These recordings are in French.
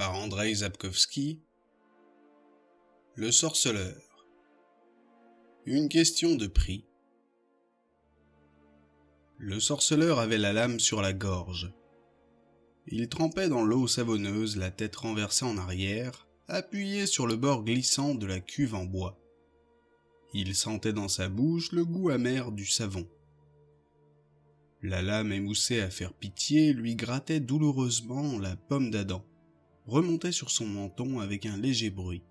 par Andrzej Sapkowski. Le sorceleur. Une question de prix. Le sorceleur avait la lame sur la gorge. Il trempait dans l'eau savonneuse, la tête renversée en arrière, appuyé sur le bord glissant de la cuve en bois. Il sentait dans sa bouche le goût amer du savon. La lame émoussée à faire pitié lui grattait douloureusement la pomme d'Adam, remontait sur son menton avec un léger bruit.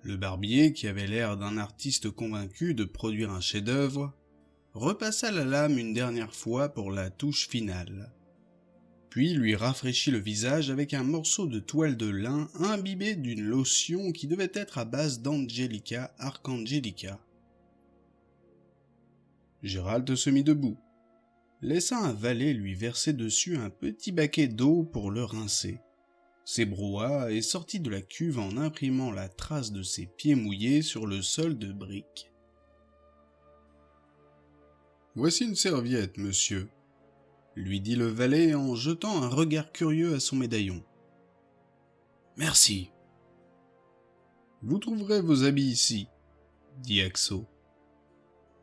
Le barbier, qui avait l'air d'un artiste convaincu de produire un chef-d'œuvre, repassa la lame une dernière fois pour la touche finale, puis lui rafraîchit le visage avec un morceau de toile de lin imbibé d'une lotion qui devait être à base d'Angelica Arcangelica. Gérald se mit debout, laissa un valet lui verser dessus un petit baquet d'eau pour le rincer, s'ébroua et sortit de la cuve en imprimant la trace de ses pieds mouillés sur le sol de briques. « Voici une serviette, monsieur, » lui dit le valet en jetant un regard curieux à son médaillon. « Merci. »« Vous trouverez vos habits ici, » dit Axo.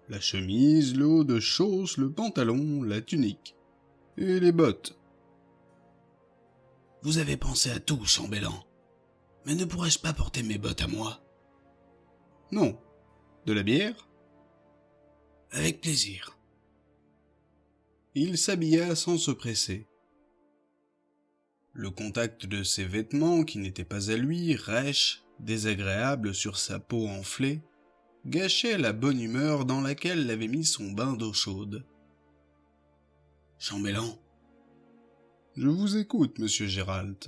« La chemise, le haut de chausse, le pantalon, la tunique, et les bottes. »« Vous avez pensé à tout, chambellan. Mais ne pourrais-je pas porter mes bottes à moi ? » ?»« Non. De la bière ? » ?»« Avec plaisir. » Il s'habilla sans se presser. Le contact de ses vêtements, qui n'étaient pas à lui, rêches, désagréables sur sa peau enflée, gâchait la bonne humeur dans laquelle l'avait mis son bain d'eau chaude. « Chambellan ? » ?»« Je vous écoute, monsieur Gérald. »«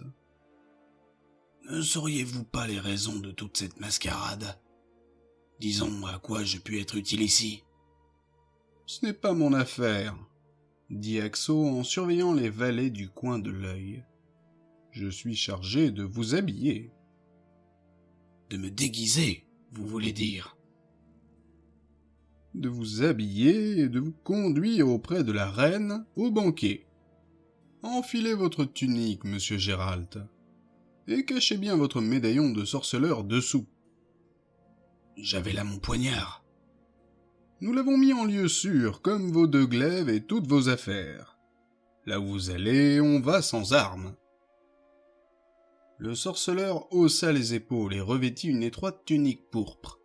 Ne sauriez-vous pas les raisons de toute cette mascarade ? Disons à quoi je puis être utile ici. »« Ce n'est pas mon affaire, » dit Axo en surveillant les valets du coin de l'œil. « Je suis chargé de vous habiller. »« De me déguiser, vous voulez dire ?»« De vous habiller et de vous conduire auprès de la reine au banquet. Enfilez votre tunique, monsieur Gérald, et cachez bien votre médaillon de sorceleur dessous. »« J'avais là mon poignard. »« Nous l'avons mis en lieu sûr, comme vos deux glaives et toutes vos affaires. Là où vous allez, on va sans armes. » Le sorceleur haussa les épaules et revêtit une étroite tunique pourpre.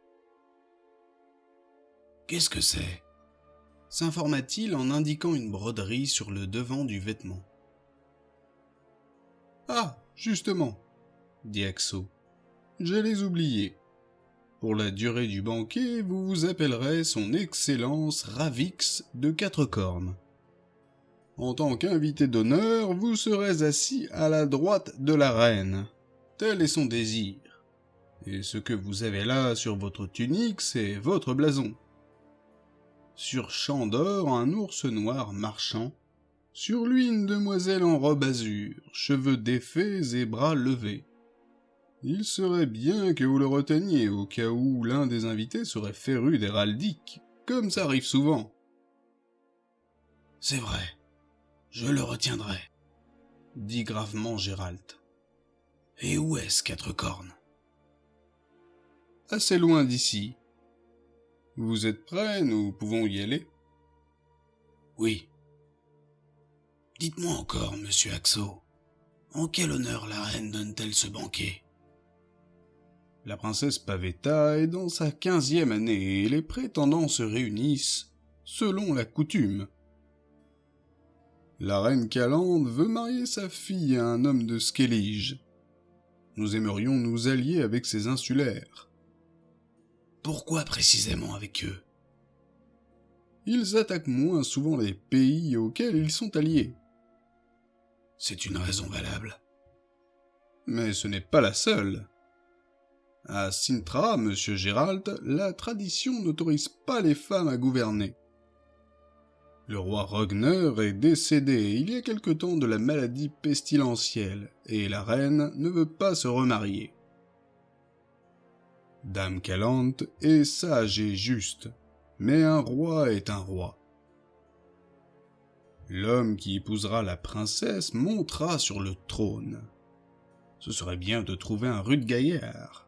« Qu'est-ce que c'est ?» s'informa-t-il en indiquant une broderie sur le devant du vêtement. « Ah, justement, » dit Axo, « j'allais oublier. Pour la durée du banquet, vous vous appellerez son Excellence Ravix de Quatre Cornes. En tant qu'invité d'honneur, vous serez assis à la droite de la reine. Tel est son désir. Et ce que vous avez là sur votre tunique, c'est votre blason. Sur champ d'or, un ours noir marchant. Sur lui, une demoiselle en robe azur, cheveux défaits et bras levés. Il serait bien que vous le reteniez au cas où l'un des invités serait féru d'héraldique, comme ça arrive souvent. »« C'est vrai, je le retiendrai, » dit gravement Gérald. « Et où est-ce Quatre Cornes ? » ?»« Assez loin d'ici. Vous êtes prêts, nous pouvons y aller ? » ?»« Oui. » »« Dites-moi encore, monsieur Axo, en quel honneur la reine donne-t-elle ce banquet ? » La princesse Pavetta est dans sa 15e année et les prétendants se réunissent selon la coutume. La reine Calande veut marier sa fille à un homme de Skellige. Nous aimerions nous allier avec ces insulaires. Pourquoi précisément avec eux ? Ils attaquent moins souvent les pays auxquels ils sont alliés. C'est une raison valable. Mais ce n'est pas la seule. À Cintra, monsieur Gérald, la tradition n'autorise pas les femmes à gouverner. Le roi Rogner est décédé il y a quelque temps de la maladie pestilentielle, et la reine ne veut pas se remarier. Dame Calante est sage et juste, mais un roi est un roi. L'homme qui épousera la princesse montera sur le trône, ce serait bien de trouver un rude gaillard.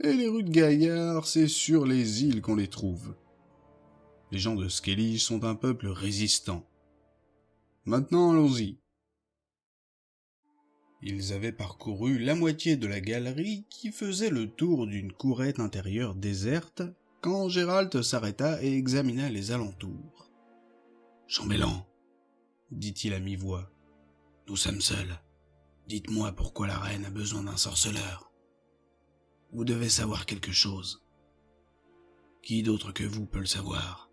Et les rudes gaillards, c'est sur les îles qu'on les trouve. Les gens de Skellige sont un peuple résistant. Maintenant, allons-y. Ils avaient parcouru la moitié de la galerie qui faisait le tour d'une courette intérieure déserte quand Gérald s'arrêta et examina les alentours. « Chambellan, dit-il à mi-voix, nous sommes seuls. Dites-moi pourquoi la reine a besoin d'un sorceleur. Vous devez savoir quelque chose. Qui d'autre que vous peut le savoir ?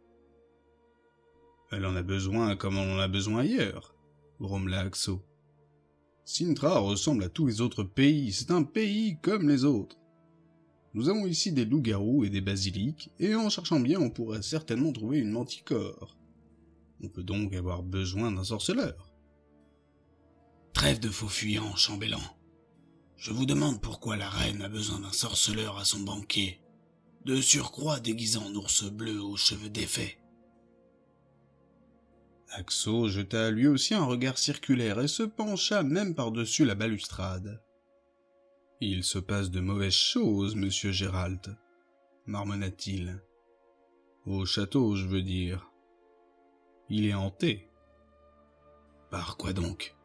Elle en a besoin comme on en a besoin ailleurs, grommela Axo. Cintra ressemble à tous les autres pays, c'est un pays comme les autres. Nous avons ici des loups-garous et des basiliques, et en cherchant bien on pourrait certainement trouver une manticore. On peut donc avoir besoin d'un sorceleur. Trêve de faux fuyants, chambellan. Je vous demande pourquoi la reine a besoin d'un sorceleur à son banquet, de surcroît déguisé en ours bleu aux cheveux défaits. Axo jeta lui aussi un regard circulaire et se pencha même par-dessus la balustrade. « Il se passe de mauvaises choses, monsieur Gérald, marmonna-t-il. Au château, je veux dire. Il est hanté. » Par quoi donc ?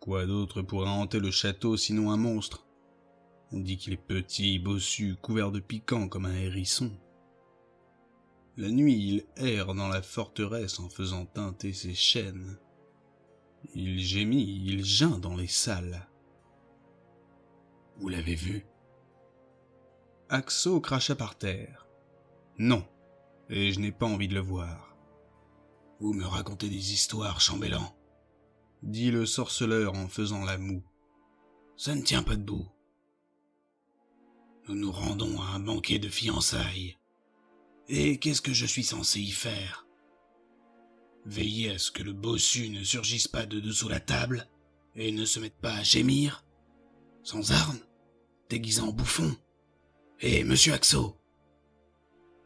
Quoi d'autre pourrait hanter le château sinon un monstre ? On dit qu'il est petit, bossu, couvert de piquants comme un hérisson. La nuit, il erre dans la forteresse en faisant tinter ses chaînes. Il gémit, il geint dans les salles. Vous l'avez vu ? Axo cracha par terre. Non, et je n'ai pas envie de le voir. Vous me racontez des histoires, chambellan, dit le sorceleur en faisant la moue. Ça ne tient pas debout. Nous nous rendons à un banquet de fiançailles. Et qu'est-ce que je suis censé y faire ? Veiller à ce que le bossu ne surgisse pas de dessous la table et ne se mette pas à gémir, sans armes, déguisé en bouffon. Et monsieur Axo ?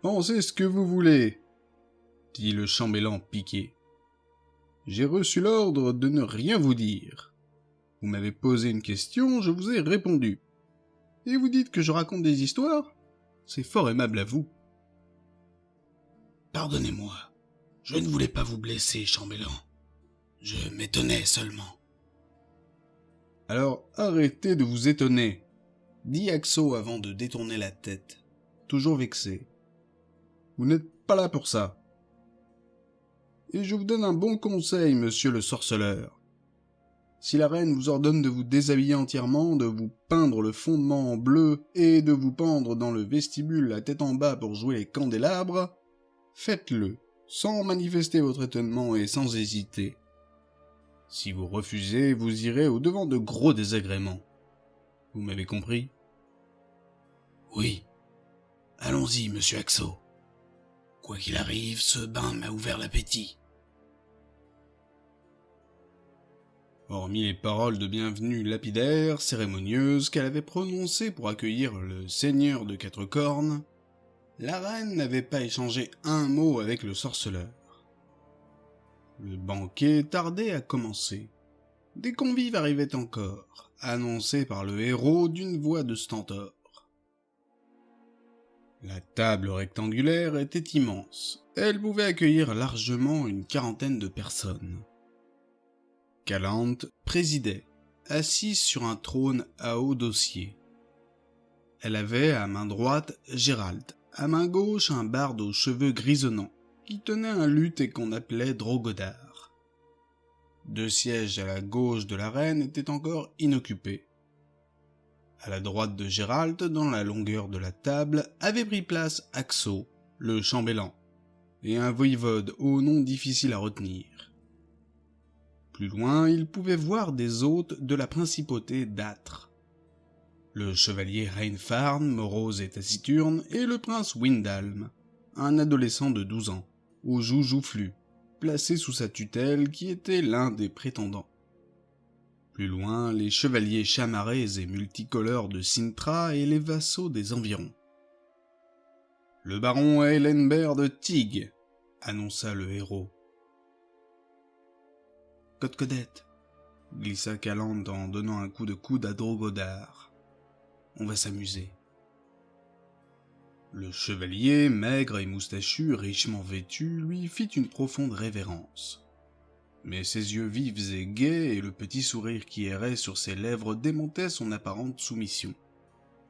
Pensez ce que vous voulez, dit le chambellan piqué. J'ai reçu l'ordre de ne rien vous dire. Vous m'avez posé une question, je vous ai répondu. Et vous dites que je raconte des histoires ? C'est fort aimable à vous. Pardonnez-moi, je ne voulais pas vous blesser, chambellan. Je m'étonnais seulement. Alors arrêtez de vous étonner, dit Axo avant de détourner la tête, toujours vexé. Vous n'êtes pas là pour ça. Et je vous donne un bon conseil, monsieur le sorceleur. Si la reine vous ordonne de vous déshabiller entièrement, de vous peindre le fondement en bleu et de vous pendre dans le vestibule la tête en bas pour jouer les candélabres, faites-le, sans manifester votre étonnement et sans hésiter. Si vous refusez, vous irez au-devant de gros désagréments. Vous m'avez compris ? Oui. Allons-y, monsieur Axo. Quoi qu'il arrive, ce bain m'a ouvert l'appétit. Hormis les paroles de bienvenue lapidaires, cérémonieuses qu'elle avait prononcées pour accueillir le seigneur de quatre cornes, la reine n'avait pas échangé un mot avec le sorceleur. Le banquet tardait à commencer. Des convives arrivaient encore, annoncés par le héros d'une voix de stentor. La table rectangulaire était immense. Elle pouvait accueillir largement une quarantaine de personnes. Calante présidait, assise sur un trône à haut dossier. Elle avait à main droite Gérald, à main gauche un barde aux cheveux grisonnants, qui tenait un luth et qu'on appelait Drogodar. 2 sièges à la gauche de la reine étaient encore inoccupés. À la droite de Gérald, dans la longueur de la table, avait pris place Axo, le chambellan, et un voïvode au nom difficile à retenir. Plus loin, il pouvait voir des hôtes de la principauté d'Âtre. Le chevalier Reinfarn, morose et taciturne, et le prince Windalm, un adolescent de 12 ans, aux joues joufflues, placé sous sa tutelle qui était l'un des prétendants. Plus loin, les chevaliers chamarrés et multicolores de Cintra et les vassaux des environs. « Le baron Eilenberg de Tig », annonça le héros. « Codette », glissa Calante en donnant un coup de coude à Drogodar. On va s'amuser. Le chevalier, maigre et moustachu, richement vêtu, lui fit une profonde révérence. Mais ses yeux vifs et gais et le petit sourire qui errait sur ses lèvres démentaient son apparente soumission.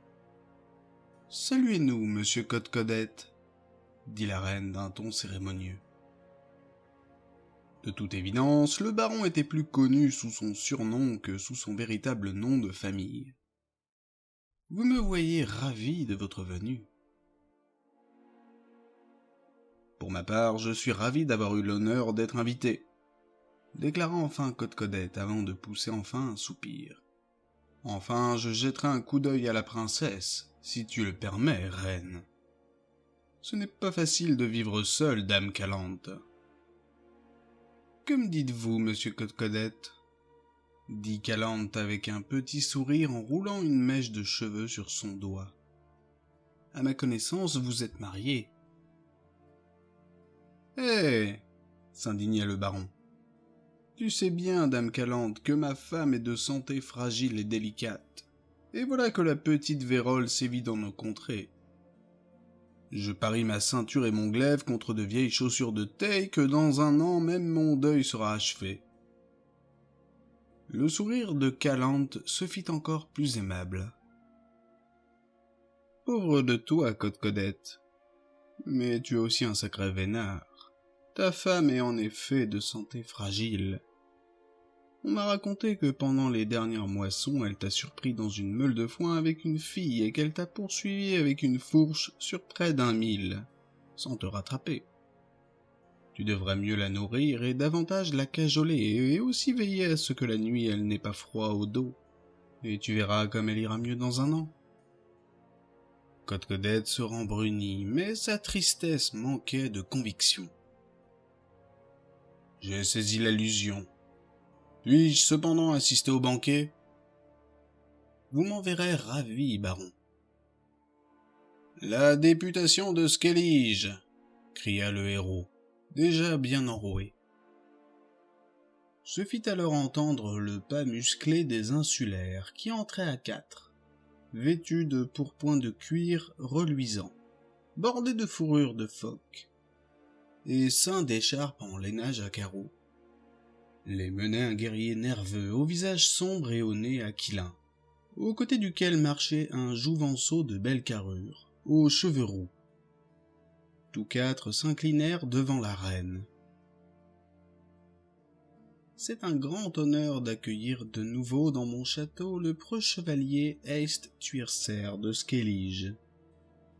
« Saluez-nous, monsieur Codcodette », dit la reine d'un ton cérémonieux. De toute évidence, le baron était plus connu sous son surnom que sous son véritable nom de famille. « Vous me voyez ravi de votre venue. » Pour ma part, je suis ravi d'avoir eu l'honneur d'être invité, déclara enfin Codcodette avant de pousser enfin un soupir. Enfin, je jetterai un coup d'œil à la princesse, si tu le permets, reine. Ce n'est pas facile de vivre seule, dame Calante. Que me dites-vous, monsieur Codcodette ? Dit Calante avec un petit sourire en roulant une mèche de cheveux sur son doigt. À ma connaissance, vous êtes mariée. Hé !» s'indigna le baron. « Tu sais bien, dame Calante, que ma femme est de santé fragile et délicate, et voilà que la petite vérole sévit dans nos contrées. Je parie ma ceinture et mon glaive contre de vieilles chaussures de taille que dans un an même mon deuil sera achevé. » Le sourire de Calante se fit encore plus aimable. « Pauvre de toi, Codcodette, mais tu es aussi un sacré vénard. Ta femme est en effet de santé fragile. On m'a raconté que pendant les dernières moissons, elle t'a surpris dans une meule de foin avec une fille et qu'elle t'a poursuivi avec une fourche sur près d'1 mille, sans te rattraper. Tu devrais mieux la nourrir et davantage la cajoler et aussi veiller à ce que la nuit elle n'ait pas froid au dos, et tu verras comme elle ira mieux dans un an. » Codcodette se rembrunit, mais sa tristesse manquait de conviction. J'ai saisi l'allusion. Puis-je cependant assister au banquet ? Vous m'enverrez ravi, baron. La députation de Skellige, cria le héros, déjà bien enroué. Se fit alors entendre le pas musclé des insulaires qui entraient à 4, vêtus de pourpoints de cuir reluisants, bordés de fourrure de phoque, et ceints d'écharpes en lainage à carreaux. Les menait un guerrier nerveux, au visage sombre et au nez aquilin, aux côtés duquel marchait un jouvenceau de belle carrure, aux cheveux roux. Tous 4 s'inclinèrent devant la reine. « C'est un grand honneur d'accueillir de nouveau dans mon château le preux chevalier Eyst Tuirser de Skellige, »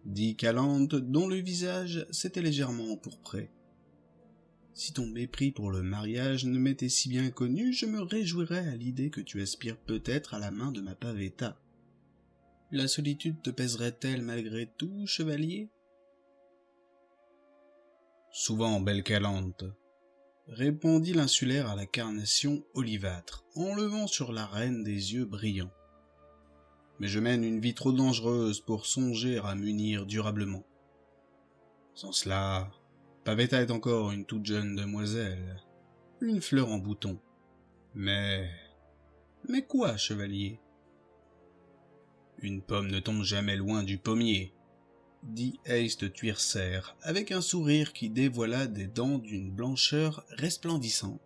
dit Calante, dont le visage s'était légèrement empourpré. « Si ton mépris pour le mariage ne m'était si bien connu, je me réjouirais à l'idée que tu aspires peut-être à la main de ma Pavetta. La solitude te pèserait-elle malgré tout, chevalier ?»« Souvent, belle Calante, » répondit l'insulaire à la carnation olivâtre, en levant sur la reine des yeux brillants. « Mais je mène une vie trop dangereuse pour songer à m'unir durablement. Sans cela, Pavetta est encore une toute jeune demoiselle, une fleur en bouton. Mais quoi, chevalier ? Une pomme ne tombe jamais loin du pommier, dit Eyst Tuirser, avec un sourire qui dévoila des dents d'une blancheur resplendissante.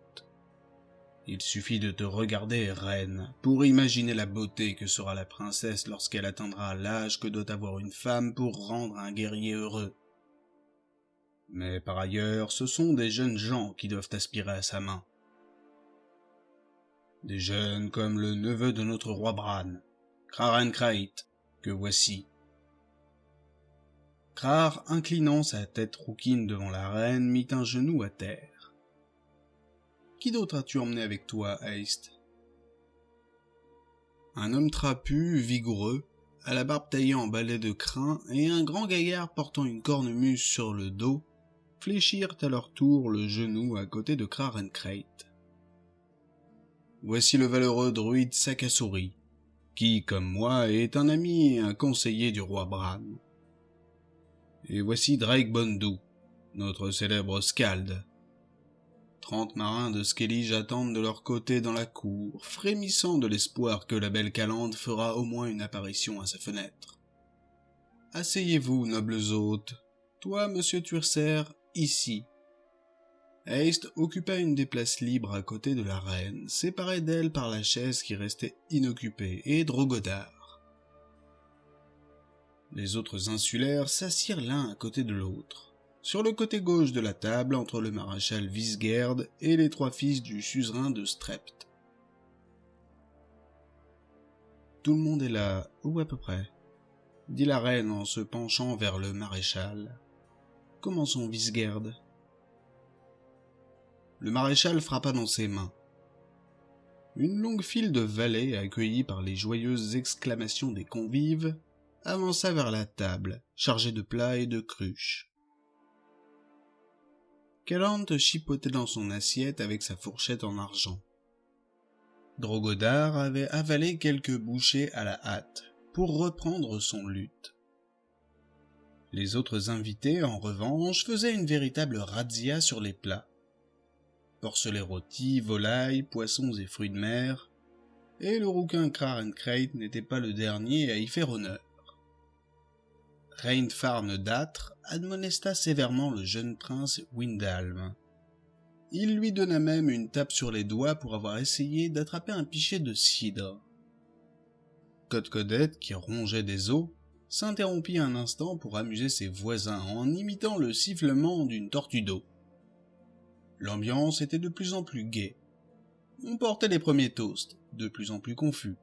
Il suffit de te regarder, reine, pour imaginer la beauté que sera la princesse lorsqu'elle atteindra l'âge que doit avoir une femme pour rendre un guerrier heureux. Mais par ailleurs, ce sont des jeunes gens qui doivent aspirer à sa main. Des jeunes comme le neveu de notre roi Bran, Krarencrait, que voici. » Krar, inclinant sa tête rouquine devant la reine, mit un genou à terre. « Qui d'autre as-tu emmené avec toi, Eyst ?» Un homme trapu, vigoureux, à la barbe taillée en balai de crin, et un grand gaillard portant une cornemuse sur le dos, fléchirent à leur tour le genou à côté de Krarencrait. « Voici le valeureux druide Sakasuri, qui, comme moi, est un ami et un conseiller du roi Bran. Et voici Drake Bondu, notre célèbre skald. 30 marins de Skellige attendent de leur côté dans la cour, frémissant de l'espoir que la belle Calande fera au moins une apparition à sa fenêtre. Asseyez-vous, nobles hôtes. Toi, monsieur Turcer, ici. Heist occupa une des places libres à côté de la reine, séparée d'elle par la chaise qui restait inoccupée, et Drogodar. Les autres insulaires s'assirent l'un à côté de l'autre, sur le côté gauche de la table entre le maréchal Visgerd et les 3 fils du suzerain de Strept. Tout le monde est là, ou à peu près, dit la reine en se penchant vers le maréchal. Commençons, Visgerd. Le maréchal frappa dans ses mains. Une longue file de valets, accueillis par les joyeuses exclamations des convives, avança vers la table, chargée de plats et de cruches. Calante chipotait dans son assiette avec sa fourchette en argent. Drogodar avait avalé quelques bouchées à la hâte, pour reprendre son luth. Les autres invités, en revanche, faisaient une véritable razzia sur les plats. Porcelets rôtis, volailles, poissons et fruits de mer, et le rouquin Krarencreit n'était pas le dernier à y faire honneur. Reinfarn d'Âtre admonesta sévèrement le jeune prince Windhalm. Il lui donna même une tape sur les doigts pour avoir essayé d'attraper un pichet de cidre. Codette, qui rongeait des os, s'interrompit un instant pour amuser ses voisins en imitant le sifflement d'une tortue d'eau. L'ambiance était de plus en plus gaie. On portait les premiers toasts, de plus en plus confus.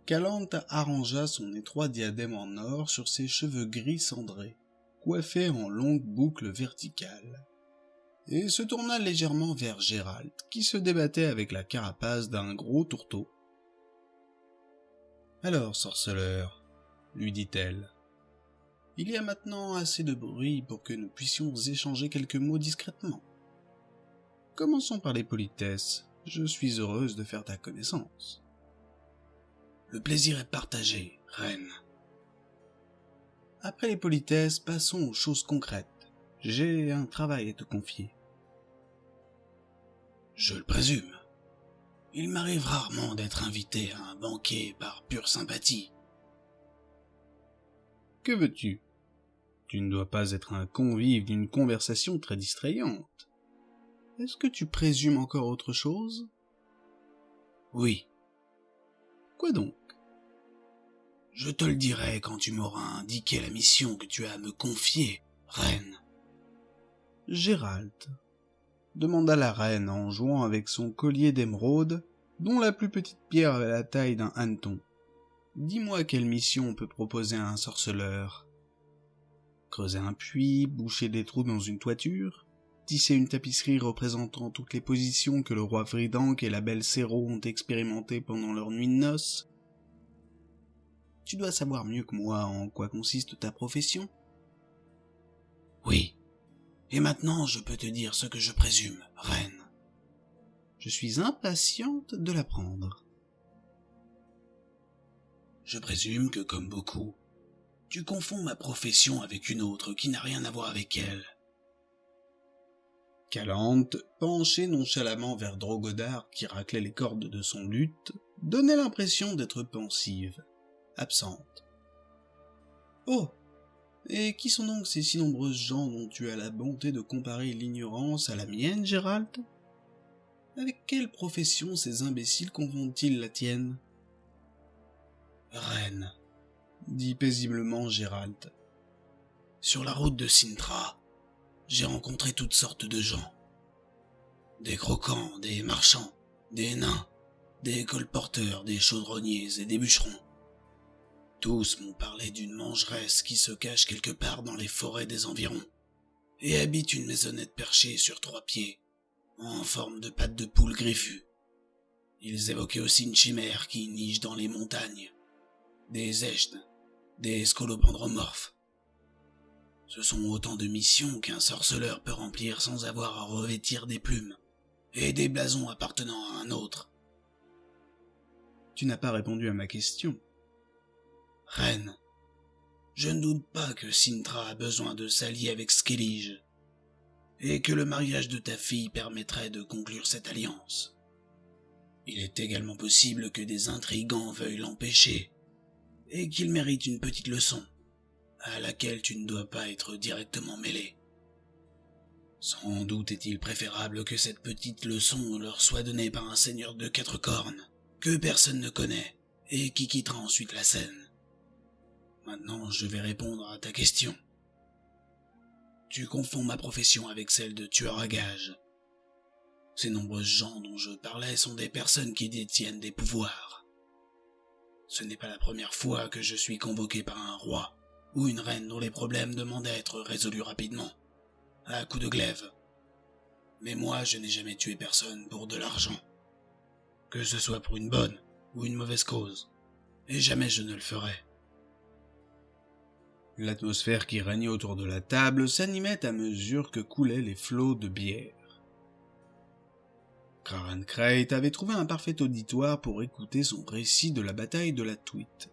Calante arrangea son étroit diadème en or sur ses cheveux gris cendrés, coiffés en longues boucles verticales, et se tourna légèrement vers Gérald, qui se débattait avec la carapace d'un gros tourteau. « Alors, sorceleur, lui dit-elle, il y a maintenant assez de bruit pour que nous puissions échanger quelques mots discrètement. Commençons par les politesses, je suis heureuse de faire ta connaissance. » « Le plaisir est partagé, reine. » « Après les politesses, passons aux choses concrètes. J'ai un travail à te confier. »« Je le présume. Il m'arrive rarement d'être invité à un banquet par pure sympathie. »« Que veux-tu ? Tu ne dois pas être un convive d'une conversation très distrayante. Est-ce que tu présumes encore autre chose ? » ?»« Oui. »« Quoi donc ? » ?»« Je te le dirai quand tu m'auras indiqué la mission que tu as à me confier, reine. »« Gérald, » demanda la reine en jouant avec son collier d'émeraude, dont la plus petite pierre avait la taille d'un hanneton. « Dis-moi quelle mission on peut proposer à un sorceleur. Creuser un puits, boucher des trous dans une toiture, tisser une tapisserie représentant toutes les positions que le roi Vridank et la belle Céro ont expérimentées pendant leur nuit de noces. Tu dois savoir mieux que moi en quoi consiste ta profession. »« Oui, et maintenant je peux te dire ce que je présume, reine. »« Je suis impatiente de l'apprendre. »« Je présume que, comme beaucoup, tu confonds ma profession avec une autre qui n'a rien à voir avec elle. » Calante, penchée nonchalamment vers Drogodar qui raclait les cordes de son luth, donnait l'impression d'être pensive, absente. « Oh, et qui sont donc ces si nombreuses gens dont tu as la bonté de comparer l'ignorance à la mienne, Gérald ? Avec quelle profession ces imbéciles confondent-ils la tienne ? » ?»« Reine, » dit paisiblement Gérald, « sur la route de Cintra, j'ai rencontré toutes sortes de gens. Des croquants, des marchands, des nains, des colporteurs, des chaudronniers et des bûcherons. Tous m'ont parlé d'une mangeresse qui se cache quelque part dans les forêts des environs et habite une maisonnette perchée sur 3 pieds, en forme de patte de poule griffue. Ils évoquaient aussi une chimère qui niche dans les montagnes, des echnes, des scolopendromorphes. Ce sont autant de missions qu'un sorceleur peut remplir sans avoir à revêtir des plumes et des blasons appartenant à un autre. Tu n'as pas répondu à ma question. Reine, je ne doute pas que Cintra a besoin de s'allier avec Skellige. et que le mariage de ta fille permettrait de conclure cette alliance. Il est également possible que des intrigants veuillent l'empêcher, et qu'il mérite une petite leçon, à laquelle tu ne dois pas être directement mêlé. Sans doute est-il préférable que cette petite leçon leur soit donnée par un seigneur de 4 cornes, que personne ne connaît, et qui quittera ensuite la scène. Maintenant, je vais répondre à ta question. Tu confonds ma profession avec celle de tueur à gages. Ces nombreuses gens dont je parlais sont des personnes qui détiennent des pouvoirs. Ce n'est pas la première fois que je suis convoqué par un roi ou une reine dont les problèmes demandent à être résolus rapidement, à coups de glaive. Mais moi, je n'ai jamais tué personne pour de l'argent, que ce soit pour une bonne ou une mauvaise cause, et jamais je ne le ferai. L'atmosphère qui régnait autour de la table s'animait à mesure que coulaient les flots de bière. Kraran Crate avait trouvé un parfait auditoire pour écouter son récit de la bataille de la Tweet.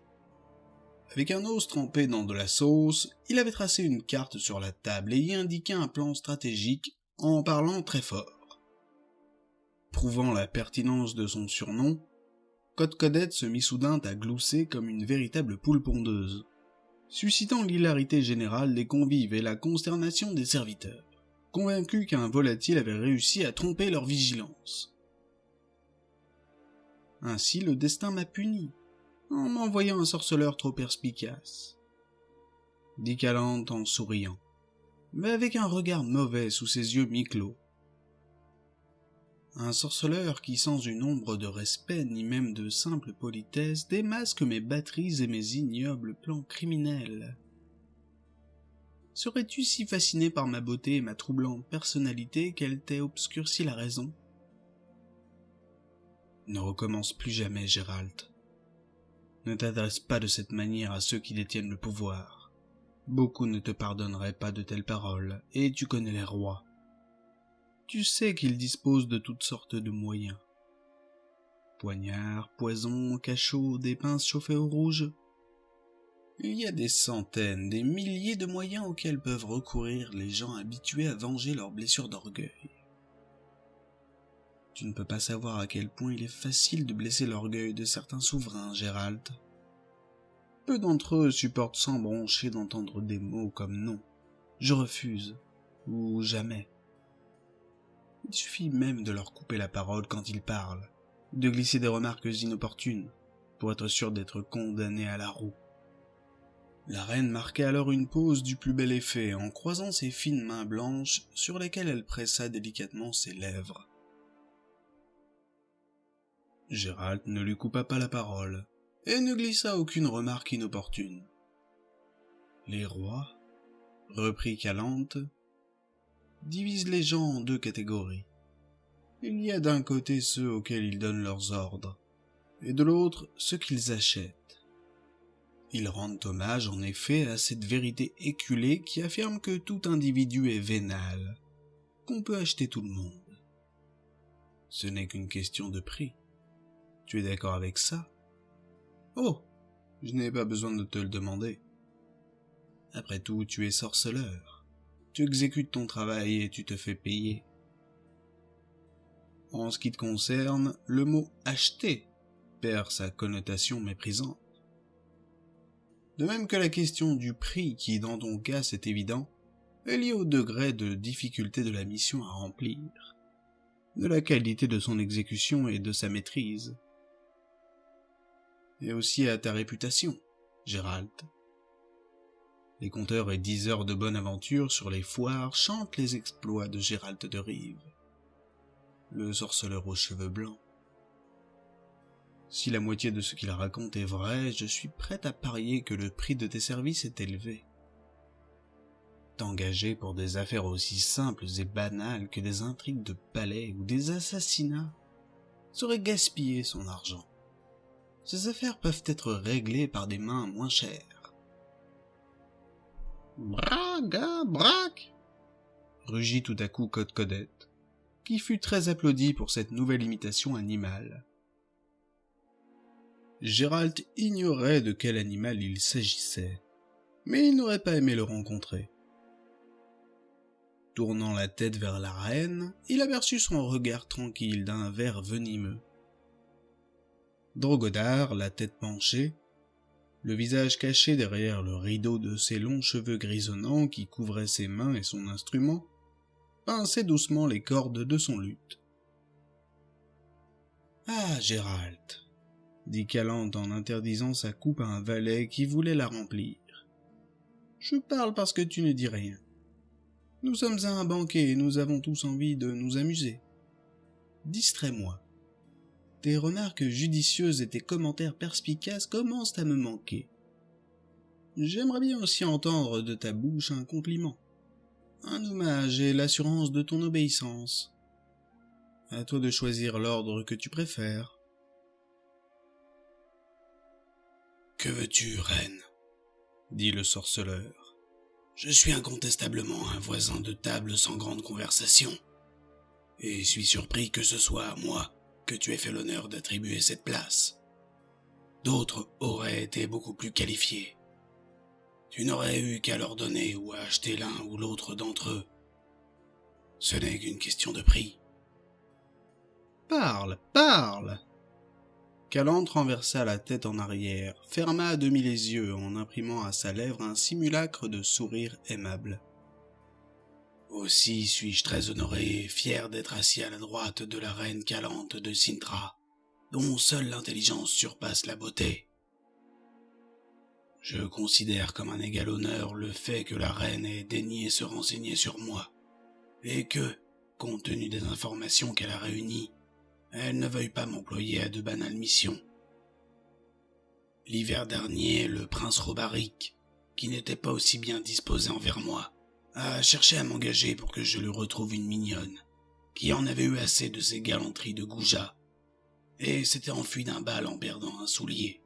Avec un os trempé dans de la sauce, il avait tracé une carte sur la table et y indiqué un plan stratégique en parlant très fort. Prouvant la pertinence de son surnom, Codette se mit soudain à glousser comme une véritable poule pondeuse, suscitant l'hilarité générale des convives et la consternation des serviteurs, convaincus qu'un volatile avait réussi à tromper leur vigilance. Ainsi le destin m'a puni, en m'envoyant un sorceleur trop perspicace, dit Calante en souriant, mais avec un regard mauvais sous ses yeux mi-clos. Un sorceleur qui, sans une ombre de respect ni même de simple politesse, démasque mes batteries et mes ignobles plans criminels. Serais-tu si fasciné par ma beauté et ma troublante personnalité qu'elle t'ait obscurci la raison? Ne recommence plus jamais, Gérald. Ne t'adresse pas de cette manière à ceux qui détiennent le pouvoir. Beaucoup ne te pardonneraient pas de telles paroles, et tu connais les rois. Tu sais qu'ils disposent de toutes sortes de moyens. Poignards, poisons, cachots, des pinces chauffées au rouge. Il y a des centaines, des milliers de moyens auxquels peuvent recourir les gens habitués à venger leurs blessures d'orgueil. Tu ne peux pas savoir à quel point il est facile de blesser l'orgueil de certains souverains, Gérald. Peu d'entre eux supportent sans broncher d'entendre des mots comme non, je refuse, ou jamais. Il suffit même de leur couper la parole quand ils parlent, ou de glisser des remarques inopportunes, pour être sûr d'être condamné à la roue. La reine marquait alors une pause du plus bel effet en croisant ses fines mains blanches sur lesquelles elle pressa délicatement ses lèvres. Gérald ne lui coupa pas la parole, et ne glissa aucune remarque inopportune. Les rois, reprit Calante, divisent les gens en 2 catégories. Il y a d'un côté ceux auxquels ils donnent leurs ordres, et de l'autre ceux qu'ils achètent. Ils rendent hommage en effet à cette vérité éculée qui affirme que tout individu est vénal, qu'on peut acheter tout le monde. Ce n'est qu'une question de prix. Tu es d'accord avec ça? Oh, je n'ai pas besoin de te le demander. Après tout, tu es sorceleur. Tu exécutes ton travail et tu te fais payer. En ce qui te concerne, le mot « acheter » perd sa connotation méprisante. De même que la question du prix qui, dans ton cas, c'est évident, est liée au degré de difficulté de la mission à remplir, de la qualité de son exécution et de sa maîtrise, et aussi à ta réputation, Gérald. Les conteurs et diseurs de bonne aventure sur les foires chantent les exploits de Gérald de Rive, le sorceleur aux cheveux blancs. Si la moitié de ce qu'il raconte est vrai, je suis prêt à parier que le prix de tes services est élevé. T'engager pour des affaires aussi simples et banales que des intrigues de palais ou des assassinats serait gaspiller son argent. Ces affaires peuvent être réglées par des mains moins chères. « Braga, braque !» rugit tout à coup Codette, qui fut très applaudi pour cette nouvelle imitation animale. Gérald ignorait de quel animal il s'agissait, mais il n'aurait pas aimé le rencontrer. Tournant la tête vers la reine, il aperçut son regard tranquille d'un ver venimeux. Drogodar, la tête penchée, le visage caché derrière le rideau de ses longs cheveux grisonnants qui couvraient ses mains et son instrument, pinçait doucement les cordes de son luth. « Ah, Gérald !» dit Calante en interdisant sa coupe à un valet qui voulait la remplir. « Je parle parce que tu ne dis rien. Nous sommes à un banquet et nous avons tous envie de nous amuser. Distrais-moi. Tes remarques judicieuses et tes commentaires perspicaces commencent à me manquer. J'aimerais bien aussi entendre de ta bouche un compliment, un hommage et l'assurance de ton obéissance. À toi de choisir l'ordre que tu préfères. »« Que veux-tu, reine ?» dit le sorceleur. « Je suis incontestablement un voisin de table sans grande conversation, et suis surpris que ce soit à moi que tu aies fait l'honneur d'attribuer cette place. D'autres auraient été beaucoup plus qualifiés. Tu n'aurais eu qu'à leur donner ou à acheter l'un ou l'autre d'entre eux. Ce n'est qu'une question de prix. »« Parle, parle !» Calante renversa la tête en arrière, ferma à demi les yeux en imprimant à sa lèvre un simulacre de sourire aimable. « Aussi suis-je très honoré et fier d'être assis à la droite de la reine Calante de Cintra, dont seule l'intelligence surpasse la beauté. Je considère comme un égal honneur le fait que la reine ait daigné se renseigner sur moi, et que, compte tenu des informations qu'elle a réunies, elle ne veuille pas m'employer à de banales missions. L'hiver dernier, le prince Robaric, qui n'était pas aussi bien disposé envers moi, a cherché à m'engager pour que je lui retrouve une mignonne, qui en avait eu assez de ses galanteries de goujat, et s'était enfui d'un bal en perdant un soulier.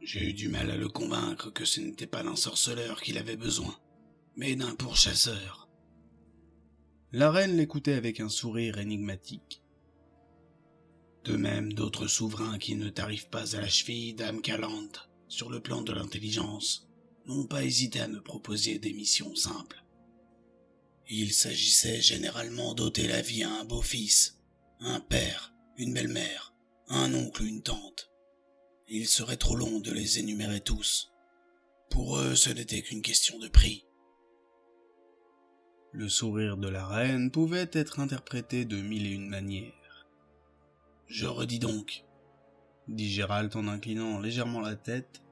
J'ai eu du mal à le convaincre que ce n'était pas d'un sorceleur qu'il avait besoin, mais d'un pourchasseur. » La reine l'écoutait avec un sourire énigmatique. De même, d'autres souverains qui ne t'arrivent pas à la cheville, dame Calante, sur le plan de l'intelligence, n'ont pas hésité à me proposer des missions simples. Il s'agissait généralement d'ôter la vie à un beau-fils, un père, une belle-mère, un oncle ou une tante. Il serait trop long de les énumérer tous. Pour eux, ce n'était qu'une question de prix. Le sourire de la reine pouvait être interprété de mille et une manières. « Je redis donc, » dit Gérald en inclinant légèrement la tête,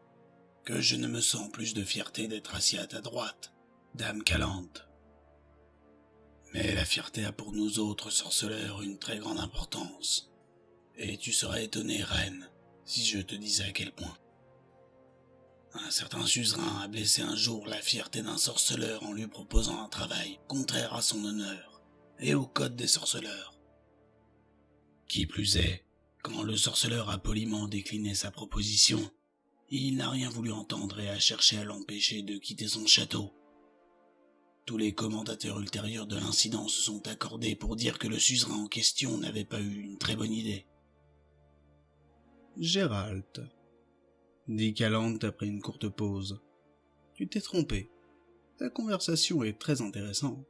« que je ne me sens plus de fierté d'être assis à ta droite, dame Calante. Mais la fierté a pour nous autres sorceleurs une très grande importance, et tu serais étonnée, reine, si je te disais à quel point. Un certain suzerain a blessé un jour la fierté d'un sorceleur en lui proposant un travail contraire à son honneur et au code des sorceleurs. Qui plus est, quand le sorceleur a poliment décliné sa proposition, il n'a rien voulu entendre et a cherché à l'empêcher de quitter son château. Tous les commentateurs ultérieurs de l'incident se sont accordés pour dire que le suzerain en question n'avait pas eu une très bonne idée. « Gérald, » dit Calante après une courte pause, « tu t'es trompé. Ta conversation est très intéressante. »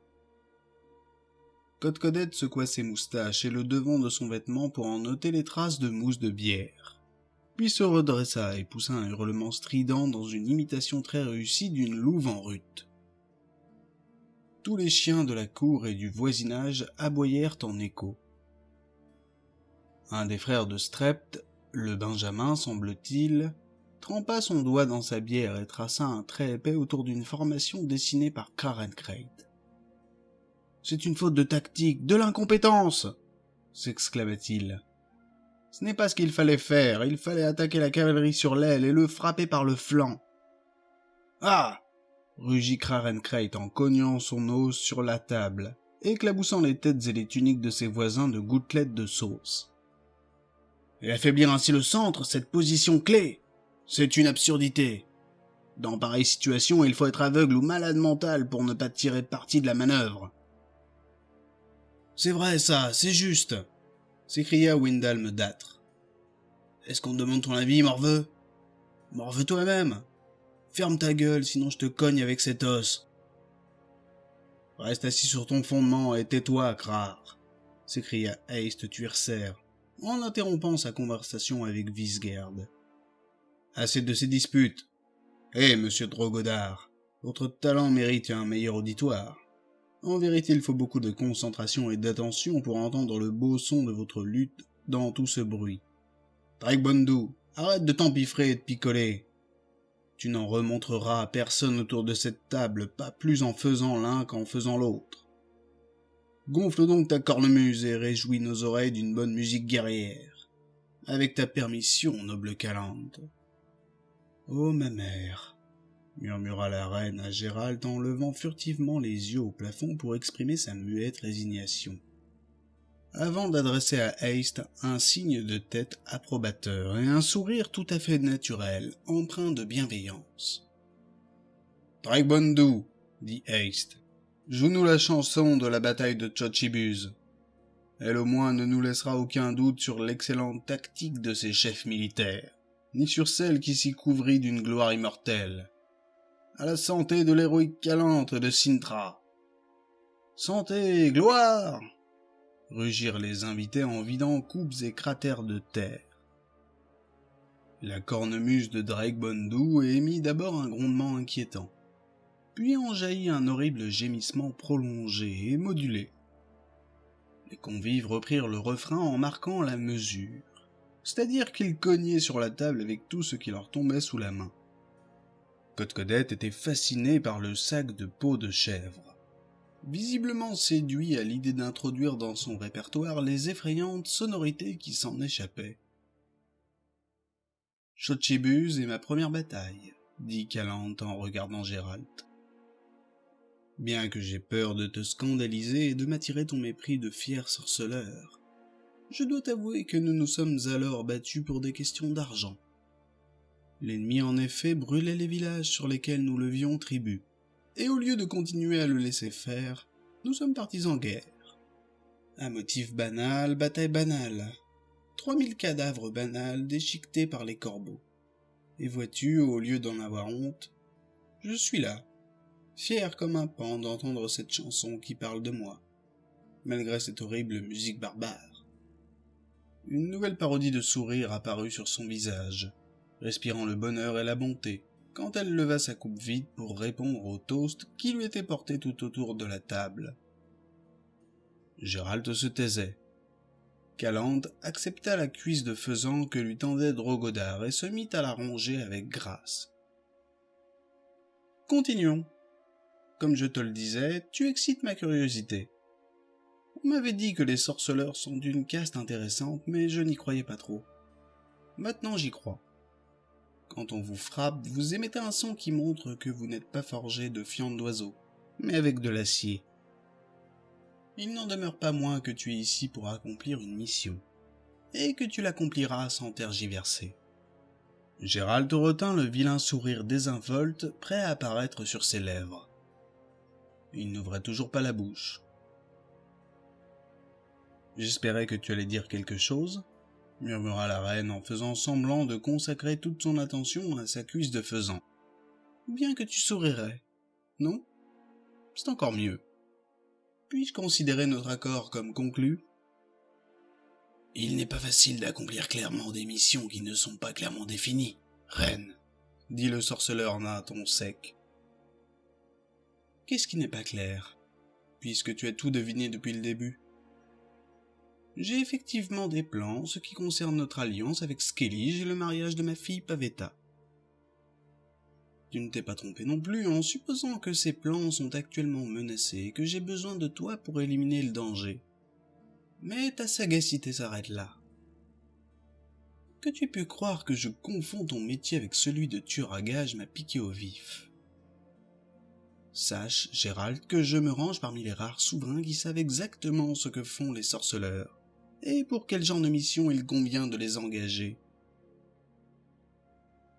Codette secoua ses moustaches et le devant de son vêtement pour en noter les traces de mousse de bière, puis se redressa et poussa un hurlement strident dans une imitation très réussie d'une louve en rut. Tous les chiens de la cour et du voisinage aboyèrent en écho. Un des frères de Strept, le Benjamin semble-t-il, trempa son doigt dans sa bière et traça un trait épais autour d'une formation dessinée par Krarencreid. « C'est une faute de tactique, de l'incompétence !» s'exclama-t-il. « Ce n'est pas ce qu'il fallait faire, il fallait attaquer la cavalerie sur l'aile et le frapper par le flanc. »« Ah !» rugit Krarencreid en cognant son os sur la table, éclaboussant les têtes et les tuniques de ses voisins de gouttelettes de sauce. « Et affaiblir ainsi le centre, cette position clé, c'est une absurdité. Dans pareille situation, il faut être aveugle ou malade mental pour ne pas tirer parti de la manœuvre. »« C'est vrai ça, c'est juste !» s'écria Windham d'âtre. « Est-ce qu'on te demande ton avis, morveux ? Morveux toi-même. Ferme ta gueule, sinon je te cogne avec cet os. » Reste assis sur ton fondement et tais-toi, crare, s'écria Heist Tuerser, en interrompant sa conversation avec Visgerd. Assez de ces disputes. Hé, monsieur Drogodar, votre talent mérite un meilleur auditoire. En vérité, il faut beaucoup de concentration et d'attention pour entendre le beau son de votre lutte dans tout ce bruit. Dragbondu, arrête de t'empiffrer et de picoler. Tu n'en remontreras à personne autour de cette table, pas plus en faisant l'un qu'en faisant l'autre. Gonfle donc ta cornemuse et réjouis nos oreilles d'une bonne musique guerrière. Avec ta permission, noble Calante. Oh, ma mère, murmura la reine à Gérald en levant furtivement les yeux au plafond pour exprimer sa muette résignation, avant d'adresser à Heist un signe de tête approbateur et un sourire tout à fait naturel, empreint de bienveillance. « Dragbondu, dit Heist, joue-nous la chanson de la bataille de Chochibuz. Elle au moins ne nous laissera aucun doute sur l'excellente tactique de ses chefs militaires, ni sur celle qui s'y couvrit d'une gloire immortelle. À la santé de l'héroïque Calante de Cintra. Santé et gloire !» rugirent les invités en vidant coupes et cratères de terre. La cornemuse de Dragbondu émit d'abord un grondement inquiétant, puis en jaillit un horrible gémissement prolongé et modulé. Les convives reprirent le refrain en marquant la mesure, c'est-à-dire qu'ils cognaient sur la table avec tout ce qui leur tombait sous la main. Codecodette était fasciné par le sac de peau de chèvre, visiblement séduit à l'idée d'introduire dans son répertoire les effrayantes sonorités qui s'en échappaient. « Chochibuz est ma première bataille, » dit Calante en regardant Gérald. « Bien que j'aie peur de te scandaliser et de m'attirer ton mépris de fier sorceleur, je dois t'avouer que nous nous sommes alors battus pour des questions d'argent. L'ennemi en effet brûlait les villages sur lesquels nous levions tribut, et au lieu de continuer à le laisser faire, nous sommes partis en guerre. Un motif banal, bataille banale. 3000 cadavres banals déchiquetés par les corbeaux. Et vois-tu, au lieu d'en avoir honte, je suis là, fier comme un paon d'entendre cette chanson qui parle de moi, malgré cette horrible musique barbare. » Une nouvelle parodie de sourire apparut sur son visage, respirant le bonheur et la bonté, quand elle leva sa coupe vide pour répondre au toast qui lui était porté tout autour de la table. Gérald se taisait. Calante accepta la cuisse de faisan que lui tendait Drogodar et se mit à la ronger avec grâce. « Continuons. Comme je te le disais, tu excites ma curiosité. On m'avait dit que les sorceleurs sont d'une caste intéressante, mais je n'y croyais pas trop. Maintenant j'y crois. Quand on vous frappe, vous émettez un son qui montre que vous n'êtes pas forgé de fientes d'oiseau, mais avec de l'acier. Il n'en demeure pas moins que tu es ici pour accomplir une mission, et que tu l'accompliras sans tergiverser. » Gérald retint le vilain sourire désinvolte prêt à apparaître sur ses lèvres. Il n'ouvrait toujours pas la bouche. « J'espérais que tu allais dire quelque chose, » murmura la reine en faisant semblant de consacrer toute son attention à sa cuisse de faisan. « Bien que tu sourirais, non? C'est encore mieux. Puis-je considérer notre accord comme conclu? » « Il n'est pas facile d'accomplir clairement des missions qui ne sont pas clairement définies, reine, » dit le sorceleur d'un ton sec. « Qu'est-ce qui n'est pas clair, puisque tu as tout deviné depuis le début? » « J'ai effectivement des plans en ce qui concerne notre alliance avec Skellige et le mariage de ma fille Pavetta. Tu ne t'es pas trompé non plus en supposant que ces plans sont actuellement menacés et que j'ai besoin de toi pour éliminer le danger. Mais ta sagacité s'arrête là. Que tu aies pu croire que je confonds ton métier avec celui de tueur à gages m'a piqué au vif. Sache, Gérald, que je me range parmi les rares souverains qui savent exactement ce que font les sorceleurs, et pour quel genre de mission il convient de les engager.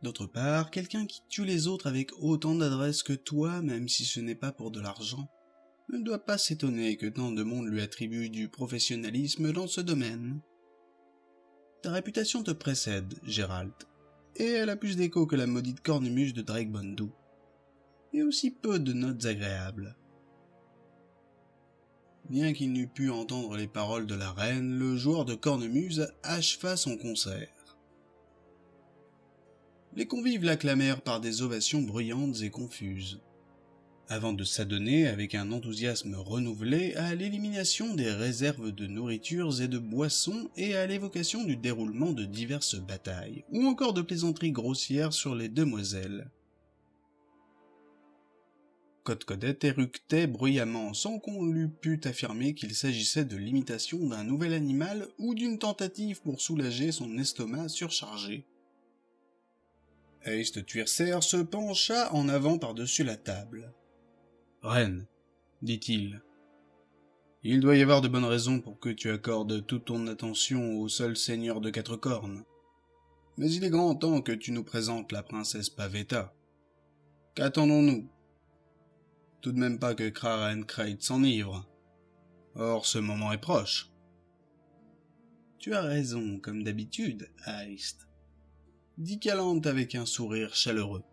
D'autre part, quelqu'un qui tue les autres avec autant d'adresse que toi, même si ce n'est pas pour de l'argent, ne doit pas s'étonner que tant de monde lui attribue du professionnalisme dans ce domaine. Ta réputation te précède, Gérald, et elle a plus d'écho que la maudite cornemuse de Dragbondu, et aussi peu de notes agréables. Bien qu'il n'eût pu entendre les paroles de la reine, le joueur de cornemuse acheva son concert. Les convives l'acclamèrent par des ovations bruyantes et confuses, avant de s'adonner avec un enthousiasme renouvelé à l'élimination des réserves de nourritures et de boissons et à l'évocation du déroulement de diverses batailles, ou encore de plaisanteries grossières sur les demoiselles. Codette éructait bruyamment sans qu'on lui pût affirmer qu'il s'agissait de l'imitation d'un nouvel animal ou d'une tentative pour soulager son estomac surchargé. Heist Tuercer se pencha en avant par-dessus la table. « Reine, dit-il, il doit y avoir de bonnes raisons pour que tu accordes toute ton attention au seul seigneur de quatre cornes. Mais il est grand temps que tu nous présentes la princesse Pavetta. Qu'attendons-nous ? Tout de même pas que Krarenkreid s'enivre. Or, ce moment est proche. » « Tu as raison, comme d'habitude, Heist, » dit Calante avec un sourire chaleureux.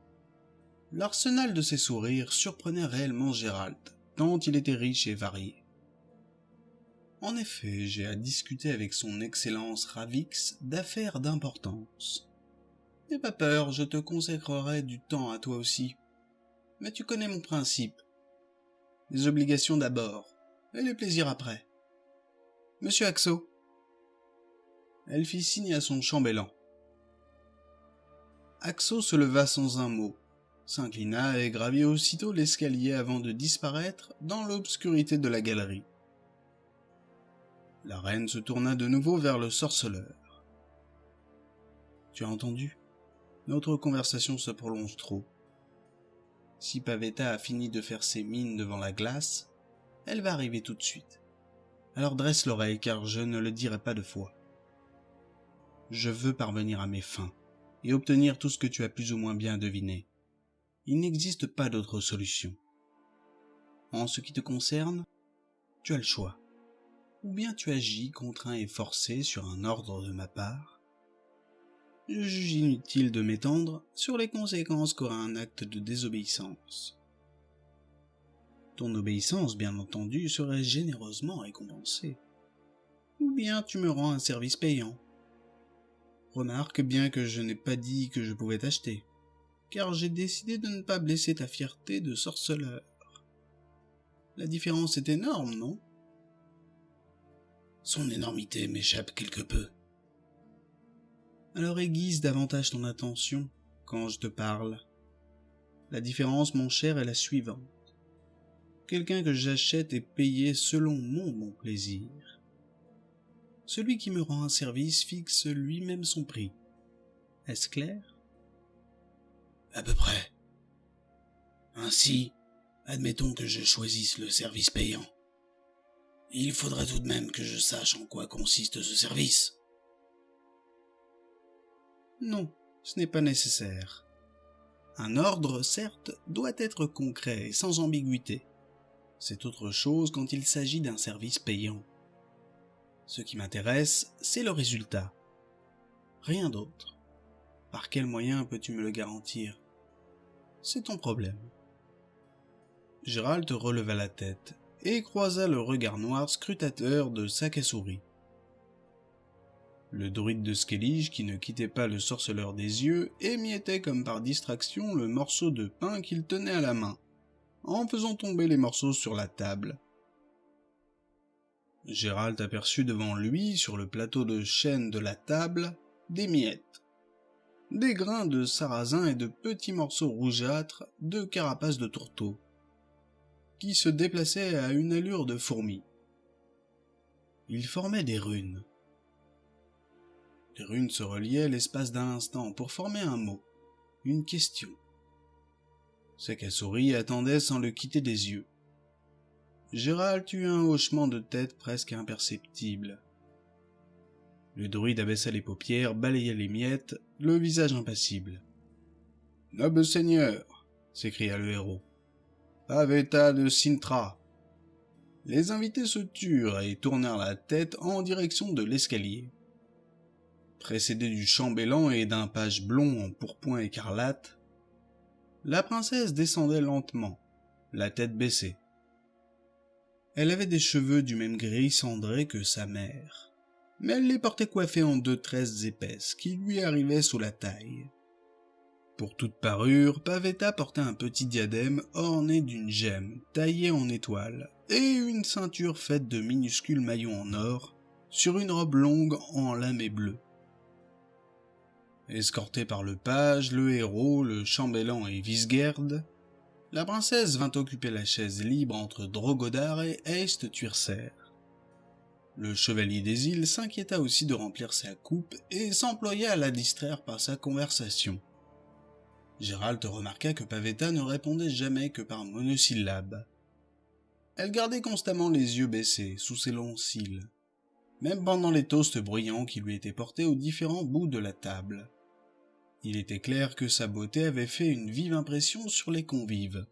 L'arsenal de ses sourires surprenait réellement Gérald, tant il était riche et varié. En effet, j'ai à discuter avec son Excellence Ravix d'affaires d'importance. N'aie pas peur, je te consacrerai du temps à toi aussi. Mais tu connais mon principe. Les obligations d'abord, et les plaisirs après. Monsieur Axo. Elle fit signe à son chambellan. Axo se leva sans un mot, s'inclina et gravit aussitôt l'escalier avant de disparaître dans l'obscurité de la galerie. La reine se tourna de nouveau vers le sorceleur. « Tu as entendu ? Notre conversation se prolonge trop. Si Pavetta a fini de faire ses mines devant la glace, elle va arriver tout de suite. Alors dresse l'oreille car je ne le dirai pas 2 fois. Je veux parvenir à mes fins et obtenir tout ce que tu as plus ou moins bien deviné. Il n'existe pas d'autre solution. En ce qui te concerne, tu as le choix. Ou bien tu agis contraint et forcé sur un ordre de ma part. Je juge inutile de m'étendre sur les conséquences qu'aura un acte de désobéissance. Ton obéissance, bien entendu, serait généreusement récompensée. Ou bien tu me rends un service payant. Remarque bien que je n'ai pas dit que je pouvais t'acheter, car j'ai décidé de ne pas blesser ta fierté de sorceleur. La différence est énorme, non ? Son énormité m'échappe quelque peu. Alors aiguise davantage ton attention quand je te parle. La différence, mon cher, est la suivante. Quelqu'un que j'achète est payé selon mon bon plaisir. Celui qui me rend un service fixe lui-même son prix. Est-ce clair ? À peu près. Ainsi, admettons que je choisisse le service payant. Il faudra tout de même que je sache en quoi consiste ce service. Non, ce n'est pas nécessaire. Un ordre, certes, doit être concret et sans ambiguïté. C'est autre chose quand il s'agit d'un service payant. Ce qui m'intéresse, c'est le résultat. Rien d'autre. Par quel moyen peux-tu me le garantir ? C'est ton problème. Gérald releva la tête et croisa le regard noir scrutateur de Sakasuri. Le druide de Skellige, qui ne quittait pas le sorceleur des yeux, émiettait comme par distraction le morceau de pain qu'il tenait à la main, en faisant tomber les morceaux sur la table. Gérald aperçut devant lui, sur le plateau de chêne de la table, des miettes, des grains de sarrasin et de petits morceaux rougeâtres de carapace de tourteau, qui se déplaçaient à une allure de fourmis. Ils formaient des runes. Les runes se reliaient l'espace d'un instant pour former un mot, une question. Sakasuri attendait sans le quitter des yeux. Gérald eut un hochement de tête presque imperceptible. Le druide abaissa les paupières, balayait les miettes, le visage impassible. « Noble seigneur !» s'écria le héros. « Pavetta de Cintra !» Les invités se turent et tournèrent la tête en direction de l'escalier. Précédée du chambellan et d'un page blond en pourpoint écarlate, la princesse descendait lentement, la tête baissée. Elle avait des cheveux du même gris cendré que sa mère, mais elle les portait coiffés en 2 tresses épaisses qui lui arrivaient sous la taille. Pour toute parure, Pavetta portait un petit diadème orné d'une gemme taillée en étoile et une ceinture faite de minuscules maillons en or sur une robe longue en lamé bleu. Escortée par le page, le héros, le chambellan et Visgerd, la princesse vint occuper la chaise libre entre Drogodar et Eist Tuirser. Le chevalier des îles s'inquiéta aussi de remplir sa coupe et s'employa à la distraire par sa conversation. Gérald remarqua que Pavetta ne répondait jamais que par monosyllabes. Elle gardait constamment les yeux baissés sous ses longs cils, même pendant les toasts bruyants qui lui étaient portés aux différents bouts de la table. Il était clair que sa beauté avait fait une vive impression sur les convives.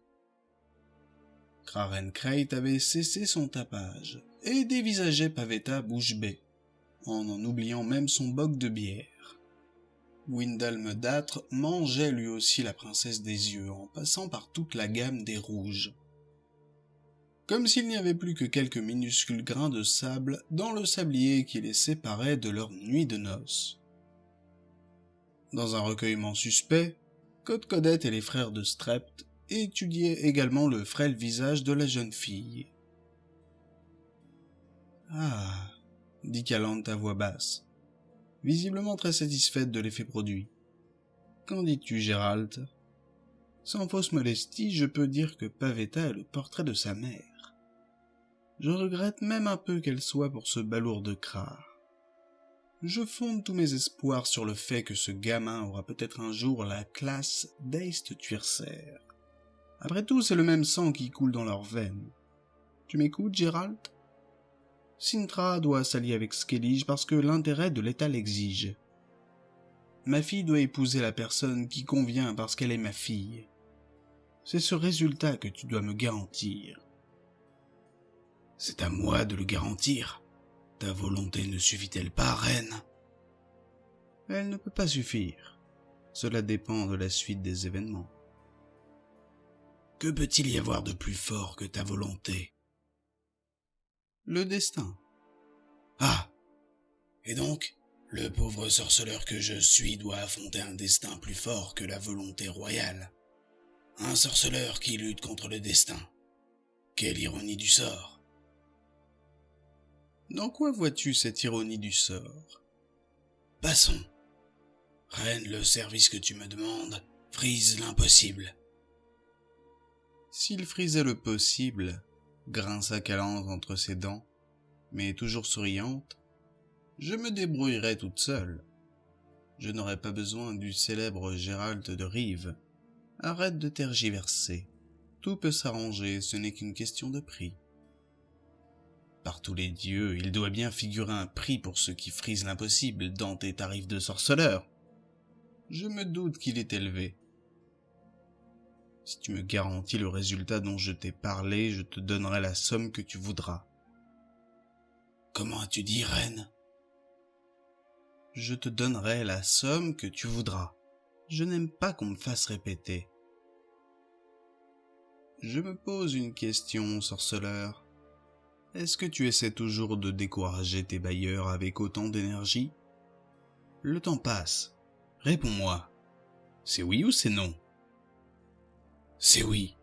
Krarenkreit avait cessé son tapage et dévisageait Pavetta bouche bée, en oubliant même son boc de bière. Windalmedâtre mangeait lui aussi la princesse des yeux en passant par toute la gamme des rouges. Comme s'il n'y avait plus que quelques minuscules grains de sable dans le sablier qui les séparait de leur nuit de noces. Dans un recueillement suspect, Codcodet et les frères de Strept étudiaient également le frêle visage de la jeune fille. « Ah » dit Calante à voix basse, visiblement très satisfaite de l'effet produit. « Qu'en dis-tu, Gérald ? Sans fausse modestie, je peux dire que Pavetta est le portrait de sa mère. Je regrette même un peu qu'elle soit pour ce balourd crare. Je fonde tous mes espoirs sur le fait que ce gamin aura peut-être un jour la classe d'Eist Tuirser. Après tout, c'est le même sang qui coule dans leurs veines. Tu m'écoutes, Gérald ? Sintra doit s'allier avec Skellige parce que l'intérêt de l'État l'exige. Ma fille doit épouser la personne qui convient parce qu'elle est ma fille. C'est ce résultat que tu dois me garantir. C'est à moi de le garantir. Ta volonté ne suffit-elle pas, reine ? Elle ne peut pas suffire. Cela dépend de la suite des événements. Que peut-il y avoir de plus fort que ta volonté ? Le destin. Ah ! Et donc, le pauvre sorceleur que je suis doit affronter un destin plus fort que la volonté royale. Un sorceleur qui lutte contre le destin. Quelle ironie du sort ! Dans quoi vois-tu cette ironie du sort ? Passons. Reine, le service que tu me demandes frise l'impossible. S'il frisait le possible, grinça Calante entre ses dents, mais toujours souriante, je me débrouillerais toute seule. Je n'aurais pas besoin du célèbre Gérald de Rive. Arrête de tergiverser. Tout peut s'arranger, ce n'est qu'une question de prix. Par tous les dieux, il doit bien figurer un prix pour ceux qui frisent l'impossible dans tes tarifs de sorceleur. Je me doute qu'il est élevé. Si tu me garantis le résultat dont je t'ai parlé, je te donnerai la somme que tu voudras. Comment as-tu dit, reine ? Je te donnerai la somme que tu voudras. Je n'aime pas qu'on me fasse répéter. Je me pose une question, sorceleur. Est-ce que tu essaies toujours de décourager tes bailleurs avec autant d'énergie ? Le temps passe. Réponds-moi. C'est oui ou c'est non ? C'est oui.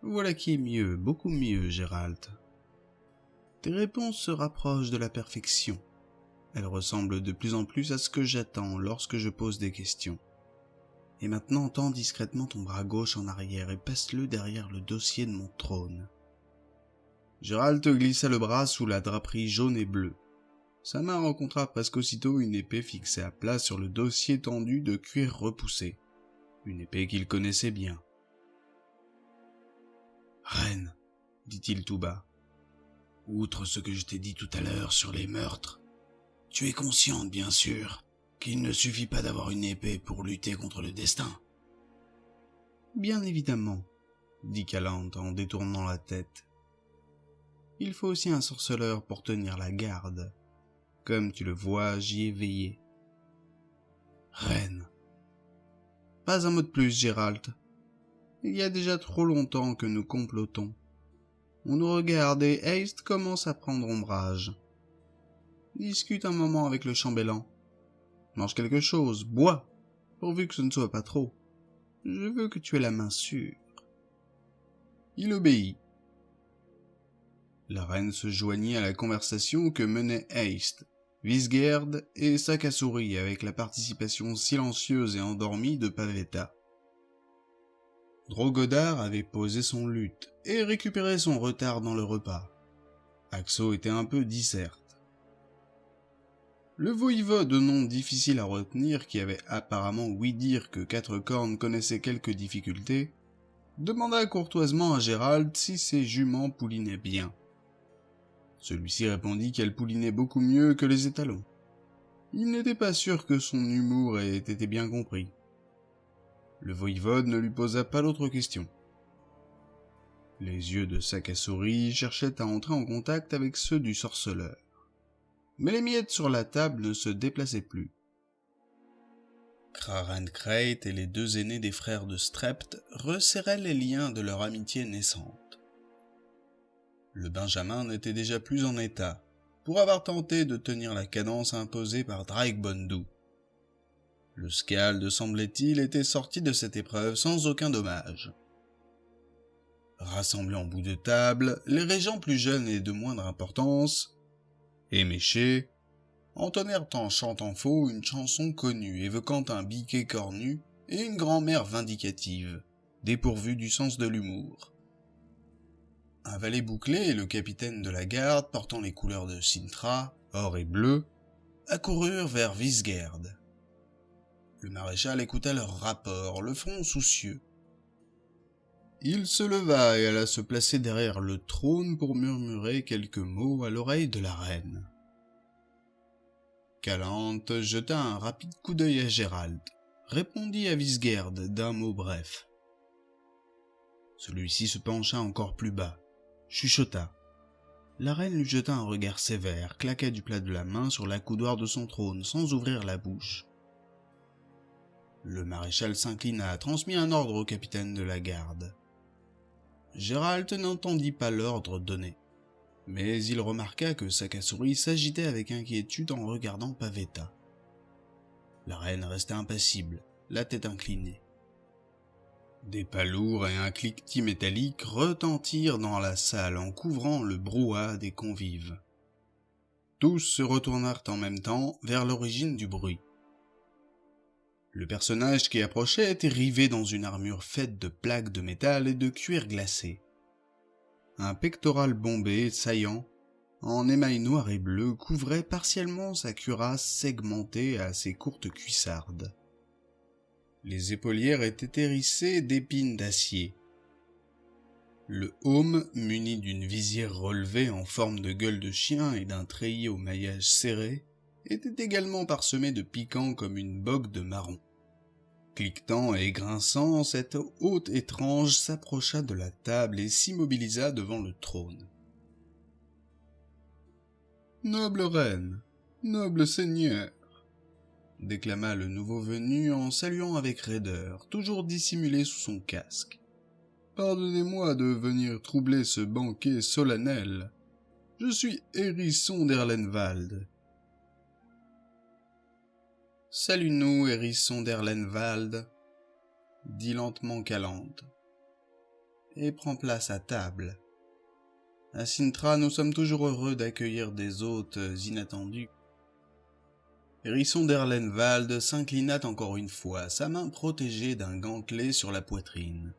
Voilà qui est mieux, beaucoup mieux, Gérald. Tes réponses se rapprochent de la perfection. Elles ressemblent de plus en plus à ce que j'attends lorsque je pose des questions. Et maintenant, tends discrètement ton bras gauche en arrière et passe-le derrière le dossier de mon trône. Gérald glissa le bras sous la draperie jaune et bleue. Sa main rencontra presque aussitôt une épée fixée à plat sur le dossier tendu de cuir repoussé. Une épée qu'il connaissait bien. « Reine, dit-il tout bas, outre ce que je t'ai dit tout à l'heure sur les meurtres, tu es consciente, bien sûr, qu'il ne suffit pas d'avoir une épée pour lutter contre le destin. »« Bien évidemment, » dit Calante en détournant la tête. « Il faut aussi un sorceleur pour tenir la garde. Comme tu le vois, j'y ai veillé. »« Reine. » Pas un mot de plus, Gérald. Il y a déjà trop longtemps que nous complotons. On nous regarde et Haste commence à prendre ombrage. Discute un moment avec le chambellan. Mange quelque chose, bois, pourvu que ce ne soit pas trop. Je veux que tu aies la main sûre. Il obéit. La reine se joignit à la conversation que menaient Haste, Vizgerd et Sakasuri avec la participation silencieuse et endormie de Pavetta. Drogodar avait posé son luth et récupéré son retard dans le repas. Axo était un peu disserte. Le voïvode, nom difficile à retenir, qui avait apparemment ouï dire que Quatre Cornes connaissait quelques difficultés, demanda courtoisement à Gérald si ses juments poulinaient bien. Celui-ci répondit qu'elle poulinait beaucoup mieux que les étalons. Il n'était pas sûr que son humour ait été bien compris. Le voïvode ne lui posa pas d'autres questions. Les yeux de Sakasuri cherchaient à entrer en contact avec ceux du sorceleur. Mais les miettes sur la table ne se déplaçaient plus. Krarenkreit et les deux aînés des frères de Strept resserraient les liens de leur amitié naissante. Le Benjamin n'était déjà plus en état, pour avoir tenté de tenir la cadence imposée par Draig-Bondu. Le Skald, semblait-il, était sorti de cette épreuve sans aucun dommage. Rassemblés en bout de table, les régents plus jeunes et de moindre importance, éméchés, entonnèrent en chantant faux une chanson connue évoquant un biquet cornu et une grand-mère vindicative, dépourvue du sens de l'humour. Un valet bouclé et le capitaine de la garde, portant les couleurs de Cintra, or et bleu, accoururent vers Vizgerd. Le maréchal écouta leur rapport, le front soucieux. Il se leva et alla se placer derrière le trône pour murmurer quelques mots à l'oreille de la reine. Calante jeta un rapide coup d'œil à Gérald, répondit à Vizgerd d'un mot bref. Celui-ci se pencha encore plus bas, chuchota. La reine lui jeta un regard sévère, claqua du plat de la main sur l'accoudoir de son trône sans ouvrir la bouche. Le maréchal s'inclina, transmit un ordre au capitaine de la garde. Gérald n'entendit pas l'ordre donné, mais il remarqua que Sakasuri s'agitait avec inquiétude en regardant Pavetta. La reine restait impassible, la tête inclinée. Des pas lourds et un cliquetis métallique retentirent dans la salle en couvrant le brouhaha des convives. Tous se retournèrent en même temps vers l'origine du bruit. Le personnage qui approchait était rivé dans une armure faite de plaques de métal et de cuir glacé. Un pectoral bombé, saillant, en émail noir et bleu, couvrait partiellement sa cuirasse segmentée à ses courtes cuissardes. Les épaulières étaient hérissées d'épines d'acier. Le aume, muni d'une visière relevée en forme de gueule de chien et d'un treillis au maillage serré, était également parsemé de piquants comme une bogue de marron. Cliquetant et grinçant, cette hôte étrange s'approcha de la table et s'immobilisa devant le trône. « Noble reine, noble seigneur !» déclama le nouveau venu en saluant avec raideur, toujours dissimulé sous son casque. « Pardonnez-moi de venir troubler ce banquet solennel. Je suis Hérisson d'Erlenwald. » « Salue-nous, Hérisson d'Erlenwald, » dit lentement Calante, « et prends place à table. À Cintra, nous sommes toujours heureux d'accueillir des hôtes inattendus. » Hérisson d'Erlenwald s'inclina encore une fois, sa main protégée d'un gantelet sur la poitrine.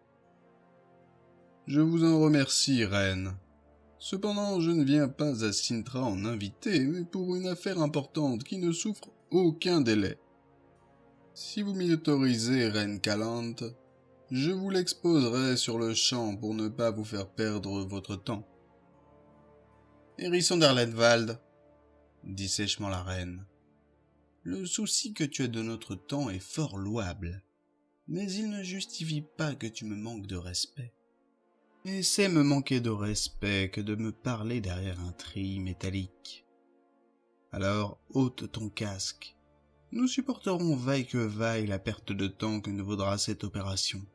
« Je vous en remercie, reine. Cependant, je ne viens pas à Cintra en invité, mais pour une affaire importante qui ne souffre aucun délai. Si vous m'y autorisez, reine Calante, je vous l'exposerai sur le champ pour ne pas vous faire perdre votre temps. »« Hérisson d'Erlenwald, » dit sèchement la reine, « le souci que tu as de notre temps est fort louable, mais il ne justifie pas que tu me manques de respect. Et c'est me manquer de respect que de me parler derrière un treillis métallique. Alors ôte ton casque. Nous supporterons vaille que vaille la perte de temps que nous vaudra cette opération. »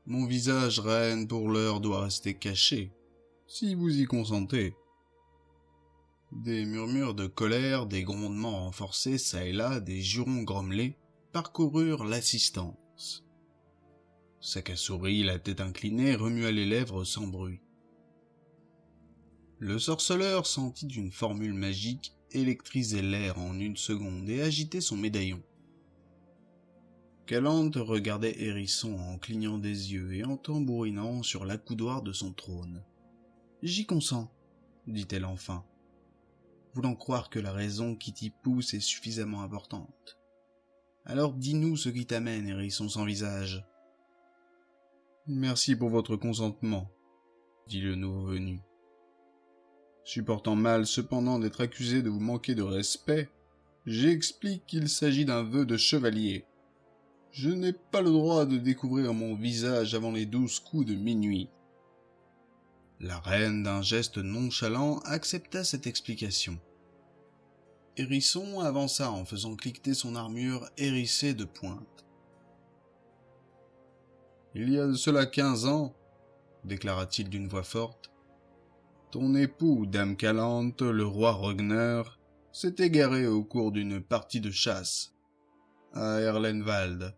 Mon visage, reine, pour l'heure doit rester caché, si vous y consentez. » Des murmures de colère, des grondements renforcés çà et là, des jurons grommelés, parcoururent l'assistance. Sakasuri, la tête inclinée, remua les lèvres sans bruit. Le sorceleur sentit une formule magique électriser l'air en une seconde et agiter son médaillon. Calante regardait Hérisson en clignant des yeux et en tambourinant sur l'accoudoir de son trône. « J'y consens, » dit-elle enfin, voulant croire que la raison qui t'y pousse est suffisamment importante. « Alors dis-nous ce qui t'amène, Hérisson sans visage. »« Merci pour votre consentement, » dit le nouveau venu. « Supportant mal cependant d'être accusé de vous manquer de respect, j'explique qu'il s'agit d'un vœu de chevalier. Je n'ai pas le droit de découvrir mon visage avant les 12 coups de minuit. » La reine, d'un geste nonchalant, accepta cette explication. Hérisson avança en faisant cliqueter son armure hérissée de pointes. « Il y a de cela 15 ans, déclara-t-il d'une voix forte, ton époux, Dame Calante, le roi Rogner, s'est égaré au cours d'une partie de chasse à Erlenwald.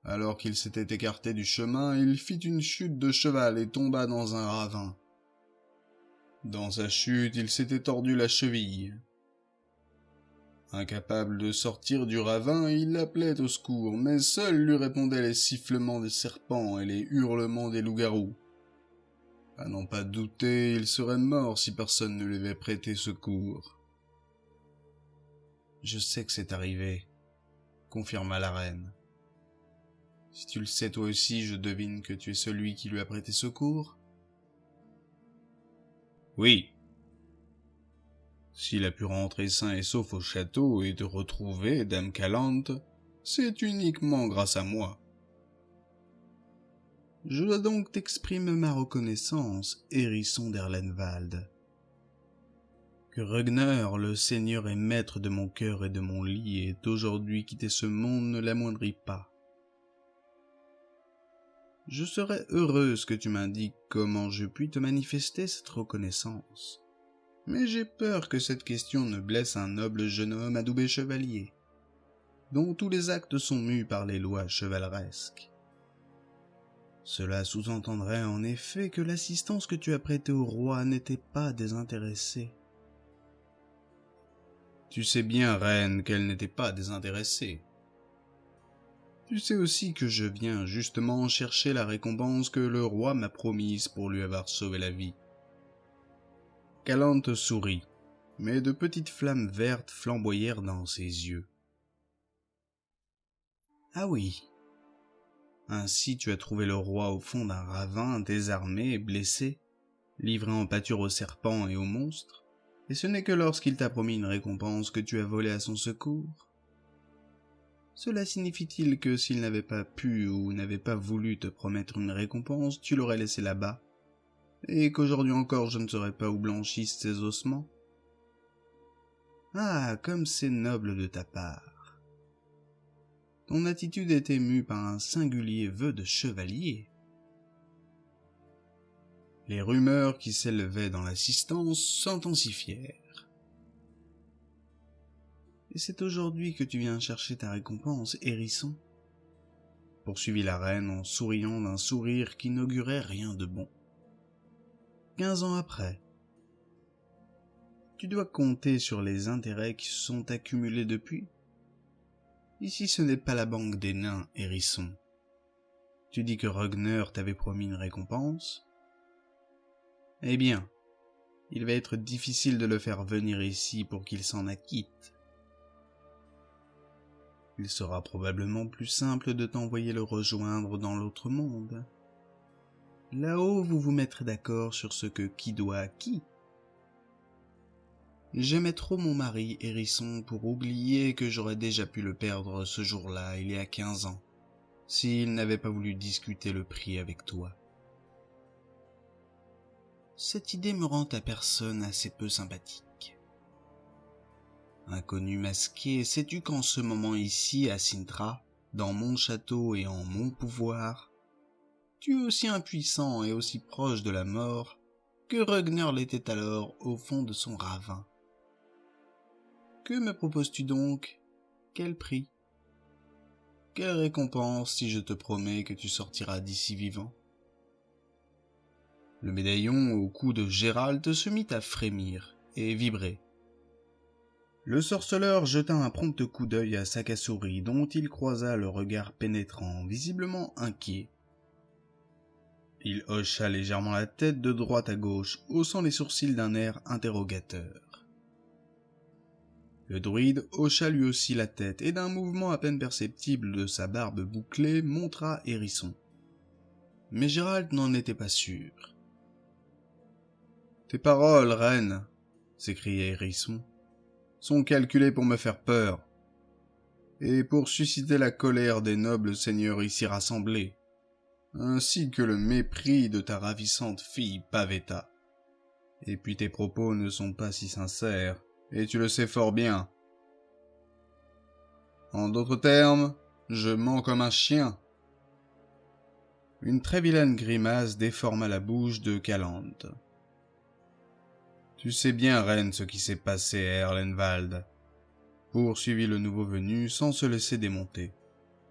Alors qu'il s'était écarté du chemin, il fit une chute de cheval et tomba dans un ravin. Dans sa chute, il s'était tordu la cheville. Incapable de sortir du ravin, il appelait au secours, mais seuls lui répondaient les sifflements des serpents et les hurlements des loups-garous. À n'en pas douter, il serait mort si personne ne lui avait prêté secours. « Je sais que c'est arrivé, » confirma la reine. « Si tu le sais toi aussi, je devine que tu es celui qui lui a prêté secours. »« Oui. » « S'il a pu rentrer sain et sauf au château et te retrouver, Dame Calante, c'est uniquement grâce à moi. » « Je dois donc t'exprimer ma reconnaissance, Hérisson d'Erlenwald. Que Rogner, le seigneur et maître de mon cœur et de mon lit, ait aujourd'hui quitté ce monde ne l'amoindrit pas. Je serais heureuse que tu m'indiques comment je puis te manifester cette reconnaissance. Mais j'ai peur que cette question ne blesse un noble jeune homme adoubé chevalier, dont tous les actes sont mus par les lois chevaleresques. Cela sous-entendrait en effet que l'assistance que tu as prêtée au roi n'était pas désintéressée. Tu sais bien, reine, qu'elle n'était pas désintéressée. Tu sais aussi que je viens justement chercher la récompense que le roi m'a promise pour lui avoir sauvé la vie. » Calante sourit, mais de petites flammes vertes flamboyèrent dans ses yeux. « Ah oui. Ainsi tu as trouvé le roi au fond d'un ravin, désarmé et blessé, livré en pâture aux serpents et aux monstres, et ce n'est que lorsqu'il t'a promis une récompense que tu as volé à son secours. Cela signifie-t-il que s'il n'avait pas pu ou n'avait pas voulu te promettre une récompense, tu l'aurais laissé là-bas, et qu'aujourd'hui encore je ne saurais pas où blanchissent ses ossements? Ah, comme c'est noble de ta part. Ton attitude est émue par un singulier vœu de chevalier. » Les rumeurs qui s'élevaient dans l'assistance s'intensifièrent. « Et c'est aujourd'hui que tu viens chercher ta récompense, Hérisson ?» poursuivit la reine en souriant d'un sourire qui n'augurait rien de bon. 15 ans après, tu dois compter sur les intérêts qui se sont accumulés depuis. Ici ce n'est pas la banque des nains, Hérisson. Tu dis que Rogner t'avait promis une récompense. Eh bien, il va être difficile de le faire venir ici pour qu'il s'en acquitte. Il sera probablement plus simple de t'envoyer le rejoindre dans l'autre monde. Là-haut, vous vous mettrez d'accord sur ce que qui doit à qui. J'aimais trop mon mari, Hérisson, pour oublier que j'aurais déjà pu le perdre ce jour-là, il y a 15 ans, s'il n'avait pas voulu discuter le prix avec toi. Cette idée me rend ta personne assez peu sympathique. Inconnu masqué, sais-tu qu'en ce moment ici, à Cintra, dans mon château et en mon pouvoir, Tu es aussi impuissant et aussi proche de la mort que Ragnar l'était alors au fond de son ravin. Que me proposes-tu donc? Quel prix? Quelle récompense si je te promets que tu sortiras d'ici vivant? Le médaillon au cou de Gérald se mit à frémir et vibrer. Le sorceleur jeta un prompt coup d'œil à Sakasuri dont il croisa le regard pénétrant, visiblement inquiet. Il hocha légèrement la tête de droite à gauche, haussant les sourcils d'un air interrogateur. Le druide hocha lui aussi la tête et d'un mouvement à peine perceptible de sa barbe bouclée montra Hérisson. Mais Gérald n'en était pas sûr. « Tes paroles, reine !» s'écria Hérisson, « sont calculées pour me faire peur, et pour susciter la colère des nobles seigneurs ici rassemblés, ainsi que le mépris de ta ravissante fille Pavetta. Et puis tes propos ne sont pas si sincères, et tu le sais fort bien. En d'autres termes, je mens comme un chien. » Une très vilaine grimace déforma la bouche de Calante. « Tu sais bien, reine, ce qui s'est passé à Erlenwald, » poursuivit le nouveau venu sans se laisser démonter.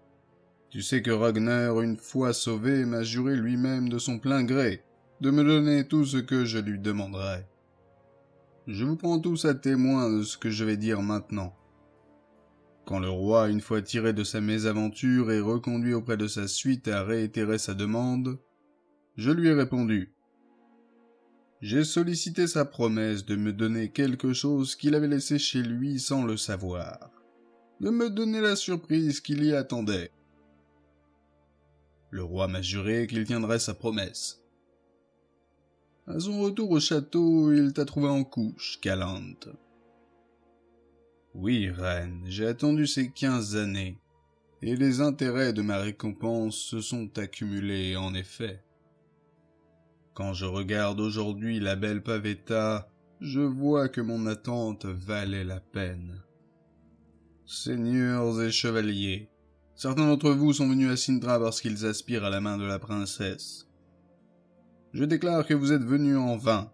« Tu sais que Ragnar, une fois sauvé, m'a juré lui-même de son plein gré de me donner tout ce que je lui demanderai. Je vous prends tous à témoin de ce que je vais dire maintenant. Quand le roi, une fois tiré de sa mésaventure et reconduit auprès de sa suite, a réitéré sa demande, je lui ai répondu. J'ai sollicité sa promesse de me donner quelque chose qu'il avait laissé chez lui sans le savoir, de me donner la surprise qu'il y attendait. Le roi m'a juré qu'il tiendrait sa promesse. À son retour au château, il t'a trouvé en couche, Calante. Oui, reine, j'ai attendu ces 15 années, et les intérêts de ma récompense se sont accumulés en effet. Quand je regarde aujourd'hui la belle Pavetta, je vois que mon attente valait la peine. Seigneurs et chevaliers, certains d'entre vous sont venus à Cintra parce qu'ils aspirent à la main de la princesse. Je déclare que vous êtes venus en vain.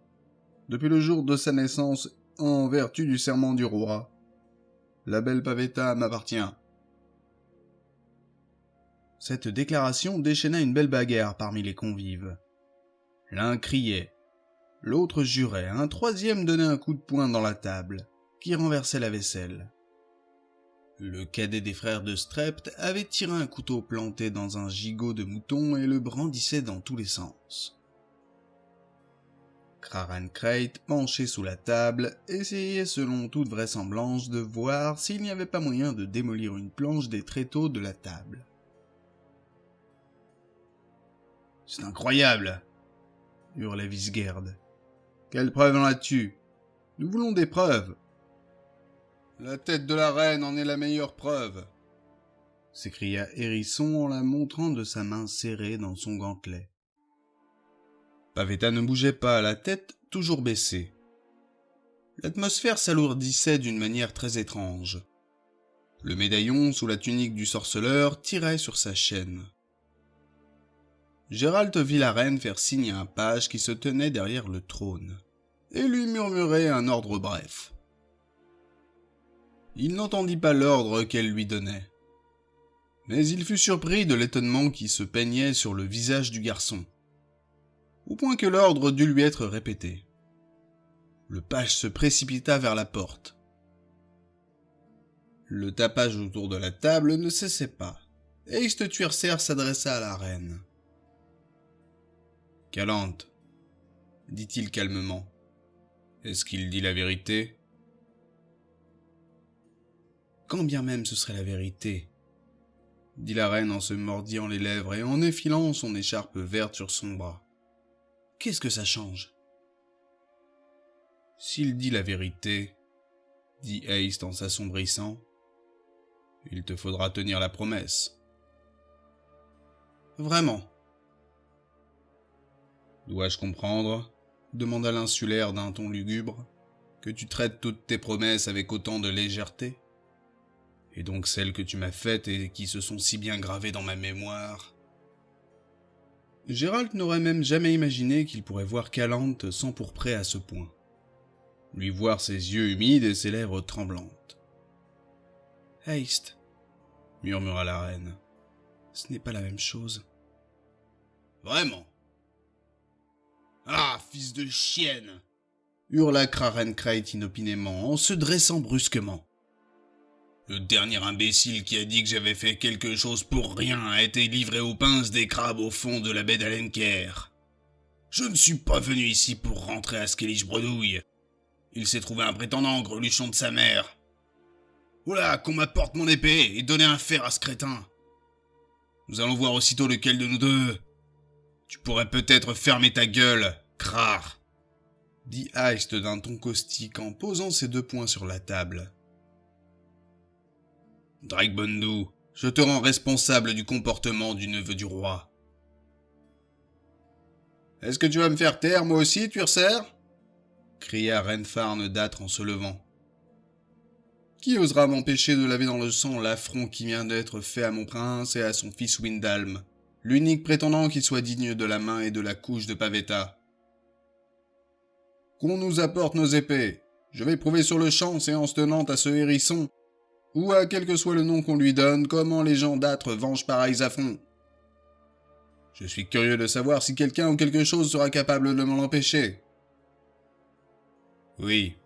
Depuis le jour de sa naissance, en vertu du serment du roi, la belle Pavetta m'appartient. Cette déclaration déchaîna une belle bagarre parmi les convives. L'un criait, l'autre jurait, un troisième donnait un coup de poing dans la table, qui renversait la vaisselle. Le cadet des frères de Strept avait tiré un couteau planté dans un gigot de mouton et le brandissait dans tous les sens. Krarencreit, penché sous la table, essayait selon toute vraisemblance de voir s'il n'y avait pas moyen de démolir une planche des tréteaux de la table. « C'est incroyable !» hurlait Visgerd. « Quelle preuve en as-tu? Nous voulons des preuves !»« La tête de la reine en est la meilleure preuve !» s'écria Hérisson en la montrant de sa main serrée dans son gantelet. Pavetta ne bougeait pas, la tête toujours baissée. L'atmosphère s'alourdissait d'une manière très étrange. Le médaillon sous la tunique du sorceleur tirait sur sa chaîne. Gérald vit la reine faire signe à un page qui se tenait derrière le trône, et lui murmurer un ordre bref. Il n'entendit pas l'ordre qu'elle lui donnait, mais il fut surpris de l'étonnement qui se peignait sur le visage du garçon, au point que l'ordre dut lui être répété. Le page se précipita vers la porte. Le tapage autour de la table ne cessait pas, et Eisttuircer s'adressa à la reine. « Calante, dit-il calmement, est-ce qu'il dit la vérité ?»« Quand bien même ce serait la vérité, » dit la reine en se mordillant les lèvres et en effilant son écharpe verte sur son bras. « Qu'est-ce que ça change ?»« S'il dit la vérité, » dit Eist en s'assombrissant, « il te faudra tenir la promesse. »« Vraiment ?» « Dois-je comprendre, » demanda l'insulaire d'un ton lugubre, « que tu traites toutes tes promesses avec autant de légèreté ? Et donc celles que tu m'as faites et qui se sont si bien gravées dans ma mémoire ? Gérald n'aurait même jamais imaginé qu'il pourrait voir Calante s'empourprer à ce point. Lui voir ses yeux humides et ses lèvres tremblantes. « Haste, murmura la reine. Ce n'est pas la même chose. »« Vraiment ?»« Ah, fils de chienne !» hurla Krarencreit inopinément, en se dressant brusquement. Le dernier imbécile qui a dit que j'avais fait quelque chose pour rien a été livré aux pinces des crabes au fond de la baie d'Alenker. Je ne suis pas venu ici pour rentrer à Skellige Bredouille. Il s'est trouvé un prétendant, greluchon de sa mère. Oula, qu'on m'apporte mon épée et donner un fer à ce crétin. Nous allons voir aussitôt lequel de nous deux. Tu pourrais peut-être fermer ta gueule, crare, dit Heist d'un ton caustique en posant ses 2 poings sur la table. Drake Bondu, je te rends responsable du comportement du neveu du roi. Est-ce que tu vas me faire taire, moi aussi, Tuerser ? Cria Renfarn d'âtre en se levant. Qui osera m'empêcher de laver dans le sang l'affront qui vient d'être fait à mon prince et à son fils Windalm, l'unique prétendant qui soit digne de la main et de la couche de Pavetta ? Qu'on nous apporte nos épées. Je vais prouver sur le champ, séance tenante à ce hérisson, ou à quel que soit le nom qu'on lui donne, comment les gens d'âtre vengent pareils affronts. Je suis curieux de savoir si quelqu'un ou quelque chose sera capable de m'en empêcher. Oui,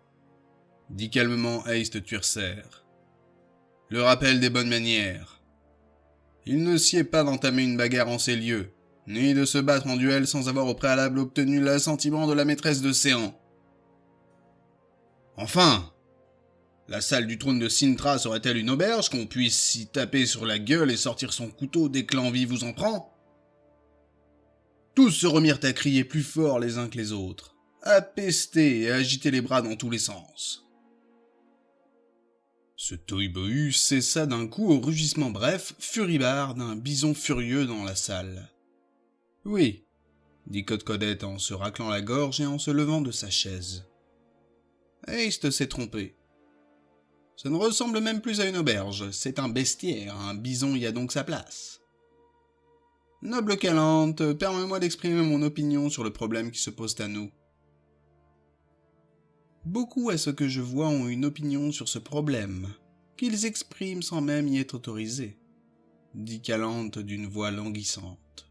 dit calmement Heist Tuerser. Le rappel des bonnes manières. Il ne sied pas d'entamer une bagarre en ces lieux, ni de se battre en duel sans avoir au préalable obtenu l'assentiment de la maîtresse de séant. Enfin, la salle du trône de Sintra serait-elle une auberge qu'on puisse s'y taper sur la gueule et sortir son couteau dès que l'envie vous en prend ? Tous se remirent à crier plus fort les uns que les autres, à pester et à agiter les bras dans tous les sens. Ce tohu-bohu cessa d'un coup au rugissement bref, furibard d'un bison furieux dans la salle. « Oui, » dit Codcodette en se raclant la gorge et en se levant de sa chaise. Heist s'est trompé. Ça ne ressemble même plus à une auberge, c'est un bestiaire, un bison y a donc sa place. Noble Calante, permets-moi d'exprimer mon opinion sur le problème qui se pose à nous. Beaucoup à ce que je vois ont une opinion sur ce problème, qu'ils expriment sans même y être autorisés, dit Calante d'une voix languissante.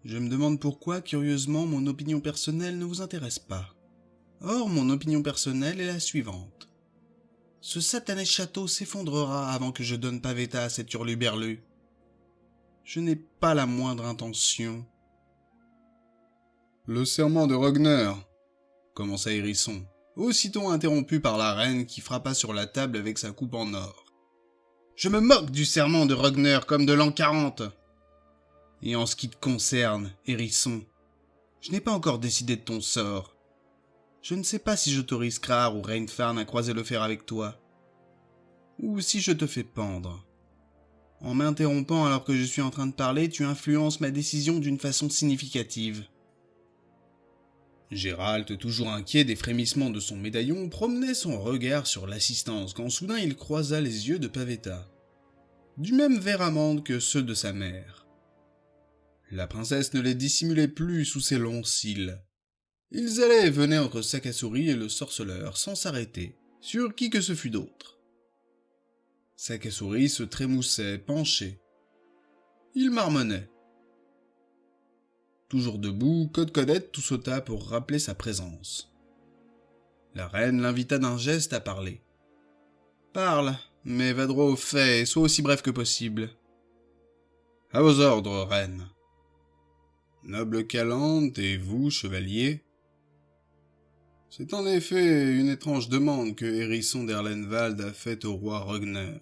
Je me demande pourquoi, curieusement, mon opinion personnelle ne vous intéresse pas. Or, mon opinion personnelle est la suivante. Ce satané château s'effondrera avant que je donne Pavetta à cet hurluberlu. Je n'ai pas la moindre intention. Le serment de Rogner, commença Hérisson, aussitôt interrompu par la reine qui frappa sur la table avec sa coupe en or. Je me moque du serment de Rogner comme de l'an 40. Et en ce qui te concerne, Hérisson, je n'ai pas encore décidé de ton sort. Je ne sais pas si j'autorise Krar ou Reinfarn à croiser le fer avec toi. Ou si je te fais pendre. En m'interrompant alors que je suis en train de parler, tu influences ma décision d'une façon significative. Gérald, toujours inquiet des frémissements de son médaillon, promenait son regard sur l'assistance quand soudain il croisa les yeux de Pavetta, du même vert amande que ceux de sa mère. La princesse ne les dissimulait plus sous ses longs cils. Ils allaient et venaient entre Sakasuri et le sorceleur, sans s'arrêter, sur qui que ce fût d'autre. Sakasuri se trémoussait, penché. Il marmonnait. Toujours debout, Codcodette tout sauta pour rappeler sa présence. La reine l'invita d'un geste à parler. « Parle, mais va droit au fait et sois aussi bref que possible. »« À vos ordres, reine. »« Noble Calante et vous, chevalier ?» C'est en effet une étrange demande que Hérisson d'Erlenwald a faite au roi Rogner.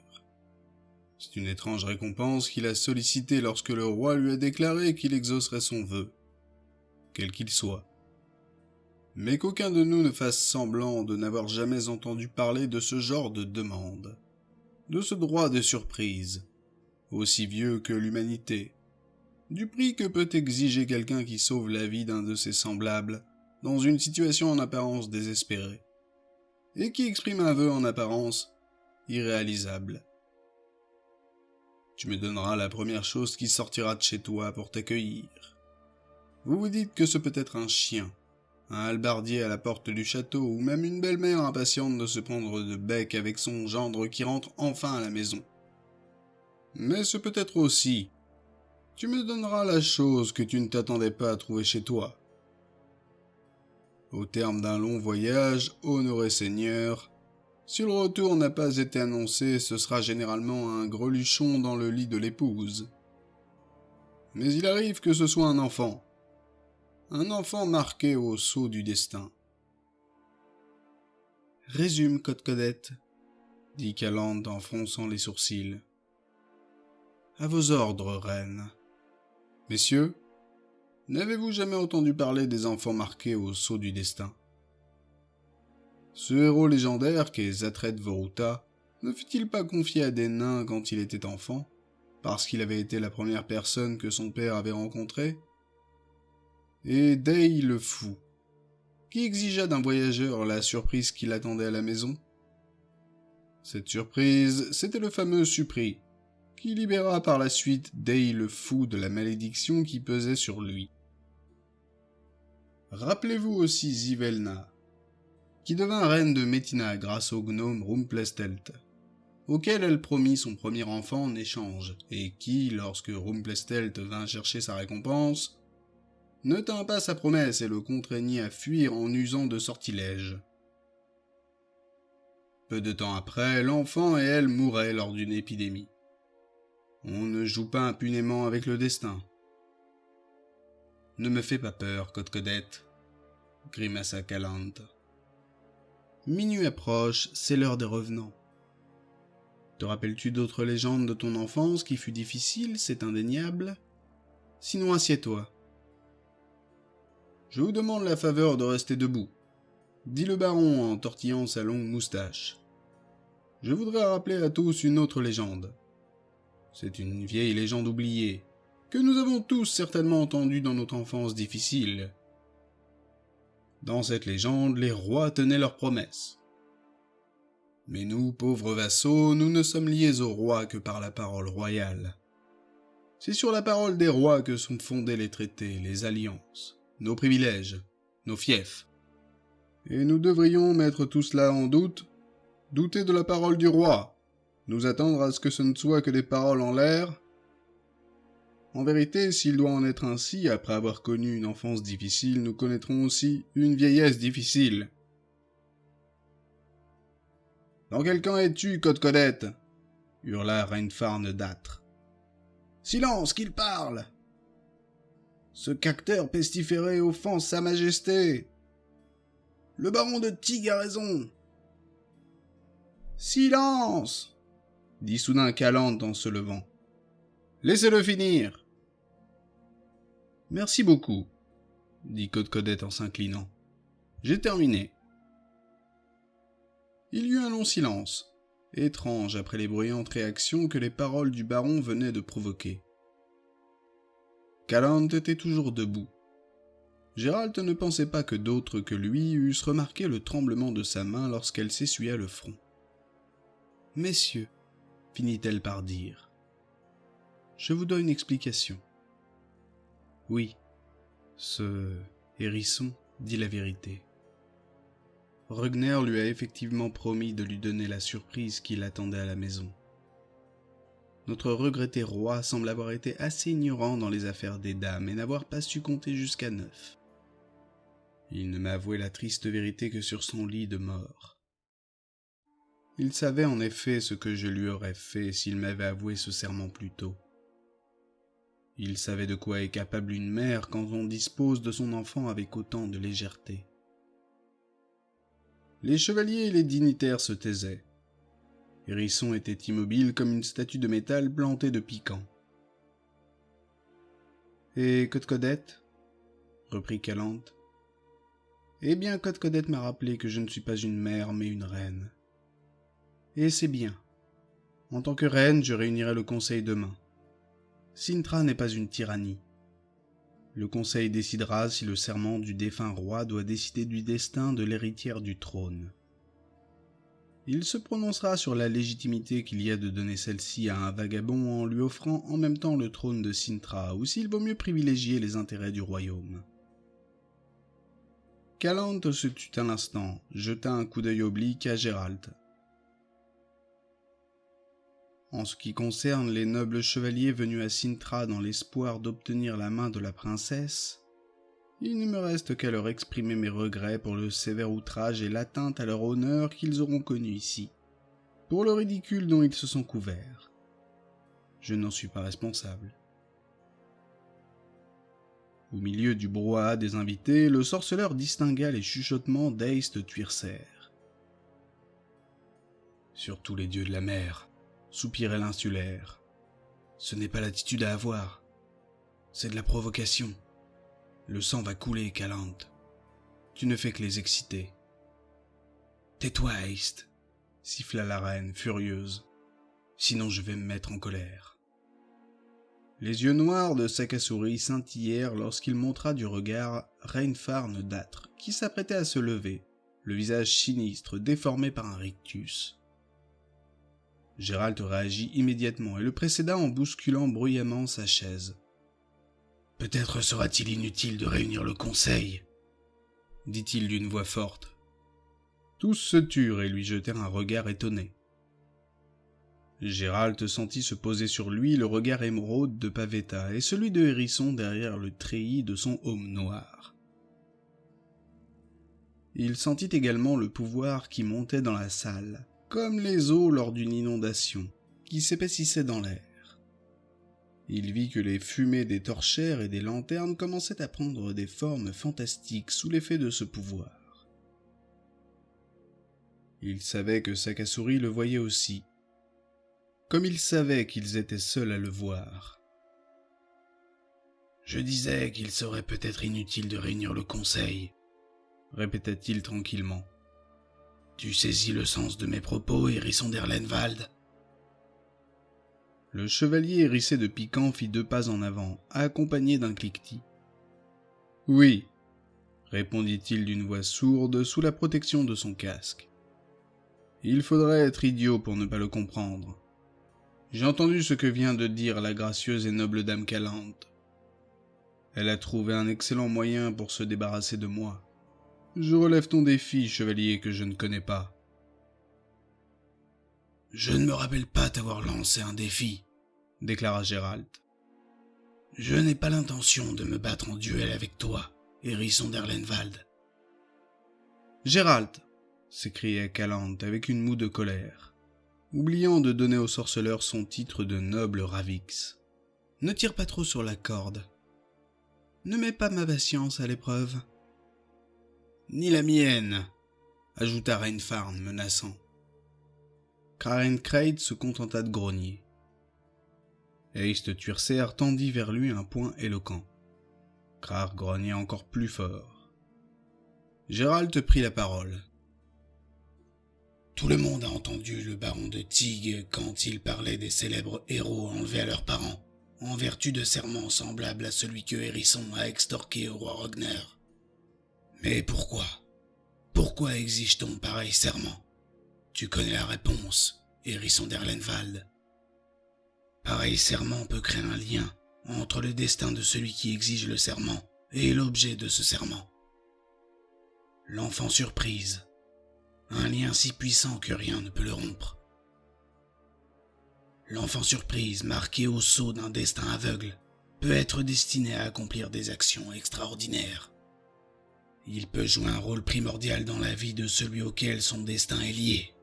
C'est une étrange récompense qu'il a sollicitée lorsque le roi lui a déclaré qu'il exaucerait son vœu, quel qu'il soit. Mais qu'aucun de nous ne fasse semblant de n'avoir jamais entendu parler de ce genre de demande, de ce droit de surprise, aussi vieux que l'humanité, du prix que peut exiger quelqu'un qui sauve la vie d'un de ses semblables, dans une situation en apparence désespérée, et qui exprime un vœu en apparence irréalisable. Tu me donneras la première chose qui sortira de chez toi pour t'accueillir. Vous vous dites que ce peut être un chien, un hallebardier à la porte du château, ou même une belle-mère impatiente de se prendre de bec avec son gendre qui rentre enfin à la maison. Mais ce peut être aussi, tu me donneras la chose que tu ne t'attendais pas à trouver chez toi. Au terme d'un long voyage, honoré Seigneur, si le retour n'a pas été annoncé, ce sera généralement un greluchon dans le lit de l'épouse. Mais il arrive que ce soit un enfant marqué au sceau du destin. Résume, Codcodette, dit Calante en fronçant les sourcils. À vos ordres, reine. Messieurs, n'avez-vous jamais entendu parler des enfants marqués au sceau du destin? Ce héros légendaire qu'est Zatred Voruta ne fut-il pas confié à des nains quand il était enfant, parce qu'il avait été la première personne que son père avait rencontrée? Et Day le fou, qui exigea d'un voyageur la surprise qui l'attendait à la maison? Cette surprise, c'était le fameux Supri, qui libéra par la suite Day le fou de la malédiction qui pesait sur lui. Rappelez-vous aussi Zivelna, qui devint reine de Métina grâce au gnome Rumplestelt, auquel elle promit son premier enfant en échange, et qui, lorsque Rumplestelt vint chercher sa récompense, ne tint pas sa promesse et le contraignit à fuir en usant de sortilèges. Peu de temps après, l'enfant et elle mouraient lors d'une épidémie. On ne joue pas impunément avec le destin. Ne me fais pas peur, Codcodette, grimaça Calante. Minuit approche, c'est l'heure des revenants. Te rappelles-tu d'autres légendes de ton enfance qui fut difficile, c'est indéniable? Sinon assieds-toi. Je vous demande la faveur de rester debout, dit le baron en tortillant sa longue moustache. Je voudrais rappeler à tous une autre légende. C'est une vieille légende oubliée, que nous avons tous certainement entendue dans notre enfance difficile. Dans cette légende, les rois tenaient leurs promesses. Mais nous, pauvres vassaux, nous ne sommes liés au roi que par la parole royale. C'est sur la parole des rois que sont fondés les traités, les alliances, nos privilèges, nos fiefs. Et nous devrions mettre tout cela en doute, douter de la parole du roi, nous attendre à ce que ce ne soit que des paroles en l'air. En vérité, s'il doit en être ainsi, après avoir connu une enfance difficile, nous connaîtrons aussi une vieillesse difficile. Dans quel camp es-tu, Codcodette? Hurla Reinfarn d'âtre. Silence, qu'il parle! Ce cacteur pestiféré offense sa majesté. Le baron de Tig a raison. Silence! Dit soudain Calante en se levant. Laissez-le finir. Merci beaucoup, dit Codcodette en s'inclinant. J'ai terminé. Il y eut un long silence, étrange après les bruyantes réactions que les paroles du baron venaient de provoquer. Calante était toujours debout. Gérald ne pensait pas que d'autres que lui eussent remarqué le tremblement de sa main lorsqu'elle s'essuya le front. « Messieurs, finit-elle par dire, je vous donne une explication. Oui, ce hérisson dit la vérité. Rugner lui a effectivement promis de lui donner la surprise qui l'attendait à la maison. Notre regretté roi semble avoir été assez ignorant dans les affaires des dames et n'avoir pas su compter jusqu'à 9. Il ne m'a avoué la triste vérité que sur son lit de mort. Il savait en effet ce que je lui aurais fait s'il m'avait avoué ce serment plus tôt. Il savait de quoi est capable une mère quand on dispose de son enfant avec autant de légèreté. Les chevaliers et les dignitaires se taisaient. Hérisson était immobile comme une statue de métal plantée de piquants. « Et Codcodette » reprit Calante. « Eh bien, Codcodette m'a rappelé que je ne suis pas une mère, mais une reine. Et c'est bien. En tant que reine, je réunirai le conseil demain. Cintra n'est pas une tyrannie. Le conseil décidera si le serment du défunt roi doit décider du destin de l'héritière du trône. Il se prononcera sur la légitimité qu'il y a de donner celle-ci à un vagabond en lui offrant en même temps le trône de Cintra, ou s'il vaut mieux privilégier les intérêts du royaume. Calante se tut un instant, jeta un coup d'œil oblique à Gérald. En ce qui concerne les nobles chevaliers venus à Cintra dans l'espoir d'obtenir la main de la princesse, il ne me reste qu'à leur exprimer mes regrets pour le sévère outrage et l'atteinte à leur honneur qu'ils auront connu ici, pour le ridicule dont ils se sont couverts. Je n'en suis pas responsable. Au milieu du brouhaha des invités, le sorceleur distingua les chuchotements d'Eist Tuirser. « Sur tous les dieux de la mer, soupirait l'insulaire. Ce n'est pas l'attitude à avoir, c'est de la provocation. Le sang va couler, Calante. Tu ne fais que les exciter. »« Tais-toi, Eist, » siffla la reine, furieuse. « Sinon je vais me mettre en colère. » Les yeux noirs de Sakasuri scintillèrent lorsqu'il montra du regard Reinfarn d'âtre, qui s'apprêtait à se lever, le visage sinistre, déformé par un rictus. Gérald réagit immédiatement et le précéda en bousculant bruyamment sa chaise. « Peut-être sera-t-il inutile de réunir le conseil, » dit-il d'une voix forte. Tous se turent et lui jetèrent un regard étonné. Gérald sentit se poser sur lui le regard émeraude de Pavetta et celui de Hérisson derrière le treillis de son aume noir. Il sentit également le pouvoir qui montait dans la salle, comme les eaux lors d'une inondation, qui s'épaississait dans l'air. Il vit que les fumées des torchères et des lanternes commençaient à prendre des formes fantastiques sous l'effet de ce pouvoir. Il savait que Sakasuri le voyait aussi, comme il savait qu'ils étaient seuls à le voir. « Je disais qu'il serait peut-être inutile de réunir le conseil, » répéta-t-il tranquillement. « Tu saisis le sens de mes propos, Hérisson d'Erlenwald ?» Le chevalier hérissé de piquant fit 2 pas en avant, accompagné d'un cliquetis. « Oui, » répondit-il d'une voix sourde sous la protection de son casque. « Il faudrait être idiot pour ne pas le comprendre. J'ai entendu ce que vient de dire la gracieuse et noble dame Calante. Elle a trouvé un excellent moyen pour se débarrasser de moi. Je relève ton défi, chevalier que je ne connais pas. » « Je ne me rappelle pas t'avoir lancé un défi, » déclara Gérald. « Je n'ai pas l'intention de me battre en duel avec toi, Hérisson d'Erlenwald. »« Gérald !» s'écria Calante avec une moue de colère, oubliant de donner au sorceleur son titre de noble Ravix. « Ne tire pas trop sur la corde. Ne mets pas ma patience à l'épreuve. »« Ni la mienne !» ajouta Reinfarn menaçant. Krarenkreid se contenta de grogner. Eist Tuirser tendit vers lui un poing éloquent. Krar grogna encore plus fort. Gérald prit la parole. « Tout le monde a entendu le baron de Tig quand il parlait des célèbres héros enlevés à leurs parents, en vertu de serments semblables à celui que Hérisson a extorqué au roi Rogner. Mais pourquoi ? Pourquoi exige-t-on pareil serment ? Tu connais la réponse, Hérisson d'Erlenwald. Pareil serment peut créer un lien entre le destin de celui qui exige le serment et l'objet de ce serment. L'enfant surprise, un lien si puissant que rien ne peut le rompre. L'enfant surprise, marqué au sceau d'un destin aveugle, peut être destiné à accomplir des actions extraordinaires. Il peut jouer un rôle primordial dans la vie de celui auquel son destin est lié.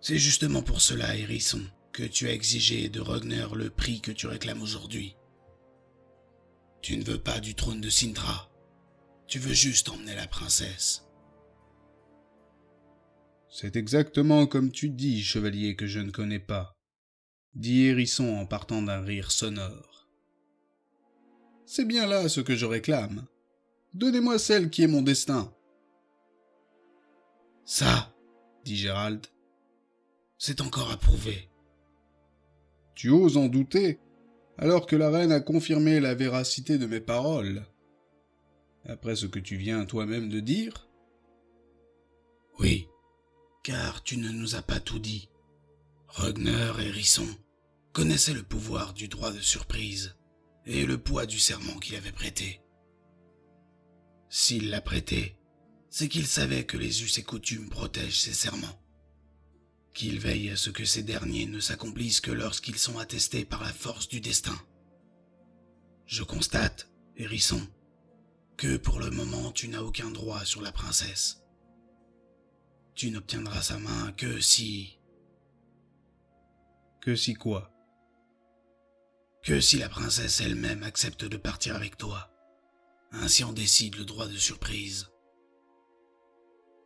C'est justement pour cela, Hérisson, que tu as exigé de Rogner le prix que tu réclames aujourd'hui. Tu ne veux pas du trône de Cintra, tu veux juste emmener la princesse. C'est exactement comme tu dis, chevalier que je ne connais pas, dit Hérisson en partant d'un rire sonore. C'est bien là ce que je réclame. Donnez-moi celle qui est mon destin. Ça, dit Gérald, c'est encore à prouver. Tu oses en douter, alors que la reine a confirmé la véracité de mes paroles. Après ce que tu viens toi-même de dire ? Oui, car tu ne nous as pas tout dit. Rogner et Hérisson connaissaient le pouvoir du droit de surprise et le poids du serment qu'il avait prêté. S'il l'a prêté, c'est qu'il savait que les us et coutumes protègent ses serments, qu'il veille à ce que ces derniers ne s'accomplissent que lorsqu'ils sont attestés par la force du destin. Je constate, Hérisson, que pour le moment tu n'as aucun droit sur la princesse. Tu n'obtiendras sa main que si... Que si quoi? Que si la princesse elle-même accepte de partir avec toi. Ainsi en décide le droit de surprise.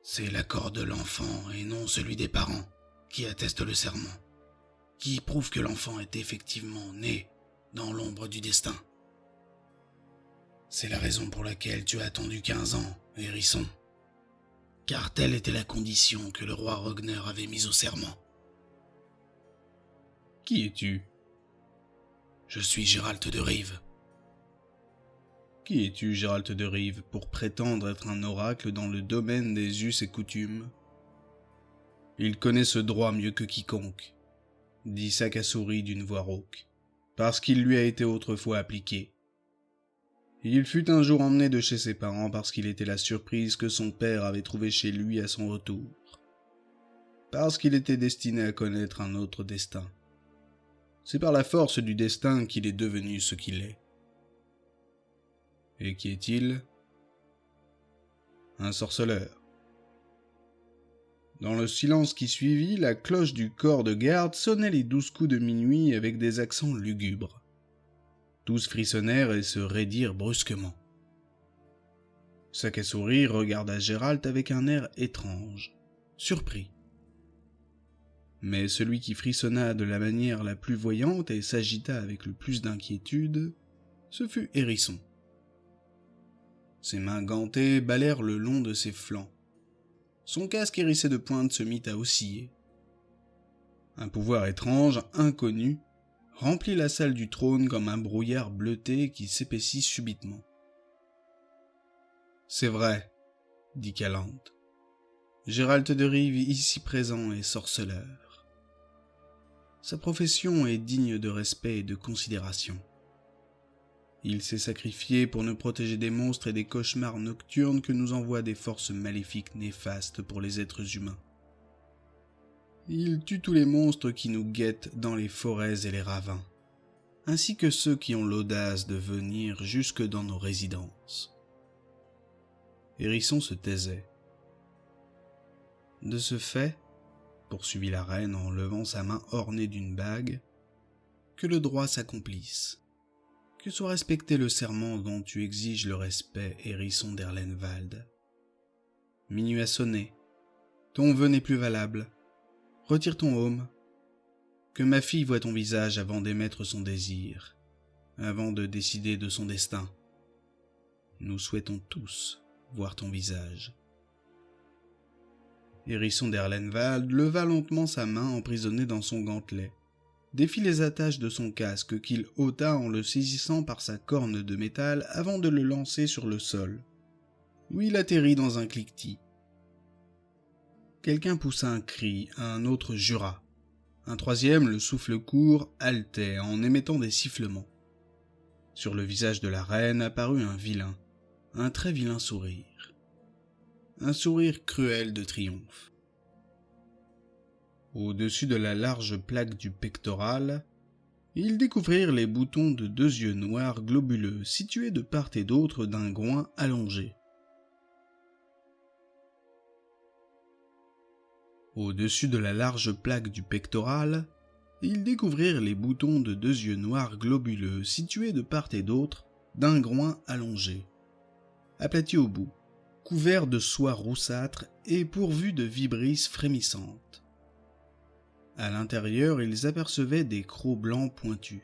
C'est l'accord de l'enfant et non celui des parents qui atteste le serment, qui prouve que l'enfant est effectivement né dans l'ombre du destin. C'est la raison pour laquelle tu as attendu 15 ans, Hérisson, car telle était la condition que le roi Rogner avait mise au serment. Qui es-tu? Je suis Gérald de Rive. Qui es-tu, Gérald de Rive, pour prétendre être un oracle dans le domaine des us et coutumes? Il connaît ce droit mieux que quiconque, dit Sakasuri d'une voix rauque, parce qu'il lui a été autrefois appliqué. Il fut un jour emmené de chez ses parents parce qu'il était la surprise que son père avait trouvée chez lui à son retour, parce qu'il était destiné à connaître un autre destin. C'est par la force du destin qu'il est devenu ce qu'il est. Et qui est-il? Un sorceleur. Dans le silence qui suivit, la cloche du corps de garde sonnait les 12 coups de minuit avec des accents lugubres. Tous frissonnèrent et se raidirent brusquement. Sakasuri regarda Gérald avec un air étrange, surpris. Mais celui qui frissonna de la manière la plus voyante et s'agita avec le plus d'inquiétude, ce fut Hérisson. Ses mains gantées ballèrent le long de ses flancs. Son casque hérissé de pointe se mit à osciller. Un pouvoir étrange, inconnu, remplit la salle du trône comme un brouillard bleuté qui s'épaissit subitement. « C'est vrai, » dit Calante. « Gérald de Rive, ici présent, est sorceleur. Sa profession est digne de respect et de considération. Il s'est sacrifié pour nous protéger des monstres et des cauchemars nocturnes que nous envoient des forces maléfiques néfastes pour les êtres humains. Il tue tous les monstres qui nous guettent dans les forêts et les ravins, ainsi que ceux qui ont l'audace de venir jusque dans nos résidences. » Hérisson se taisait. « De ce fait, poursuivit la reine en levant sa main ornée d'une bague, que le droit s'accomplisse. Que soit respecté le serment dont tu exiges le respect, Hérisson d'Erlenwald. Minuit a sonné. Ton vœu n'est plus valable. Retire ton aume. Que ma fille voie ton visage avant d'émettre son désir, avant de décider de son destin. Nous souhaitons tous voir ton visage. » Hérisson d'Erlenwald leva lentement sa main emprisonnée dans son gantelet, défit les attaches de son casque qu'il ôta en le saisissant par sa corne de métal avant de le lancer sur le sol, où il atterrit dans un cliquetis. Quelqu'un poussa un cri, un autre jura. Un troisième, le souffle court, haletait en émettant des sifflements. Sur le visage de la reine apparut un très vilain sourire. Un sourire cruel de triomphe. Au-dessus de la large plaque du pectoral, ils découvrirent les boutons de 2 yeux noirs globuleux situés de part et d'autre d'un groin allongé. Au-dessus de la large plaque du pectoral, ils découvrirent les boutons de 2 yeux noirs globuleux situés de part et d'autre d'un groin allongé, aplati au bout, couvert de soie roussâtre et pourvu de vibrisses frémissantes. À l'intérieur, ils apercevaient des crocs blancs pointus.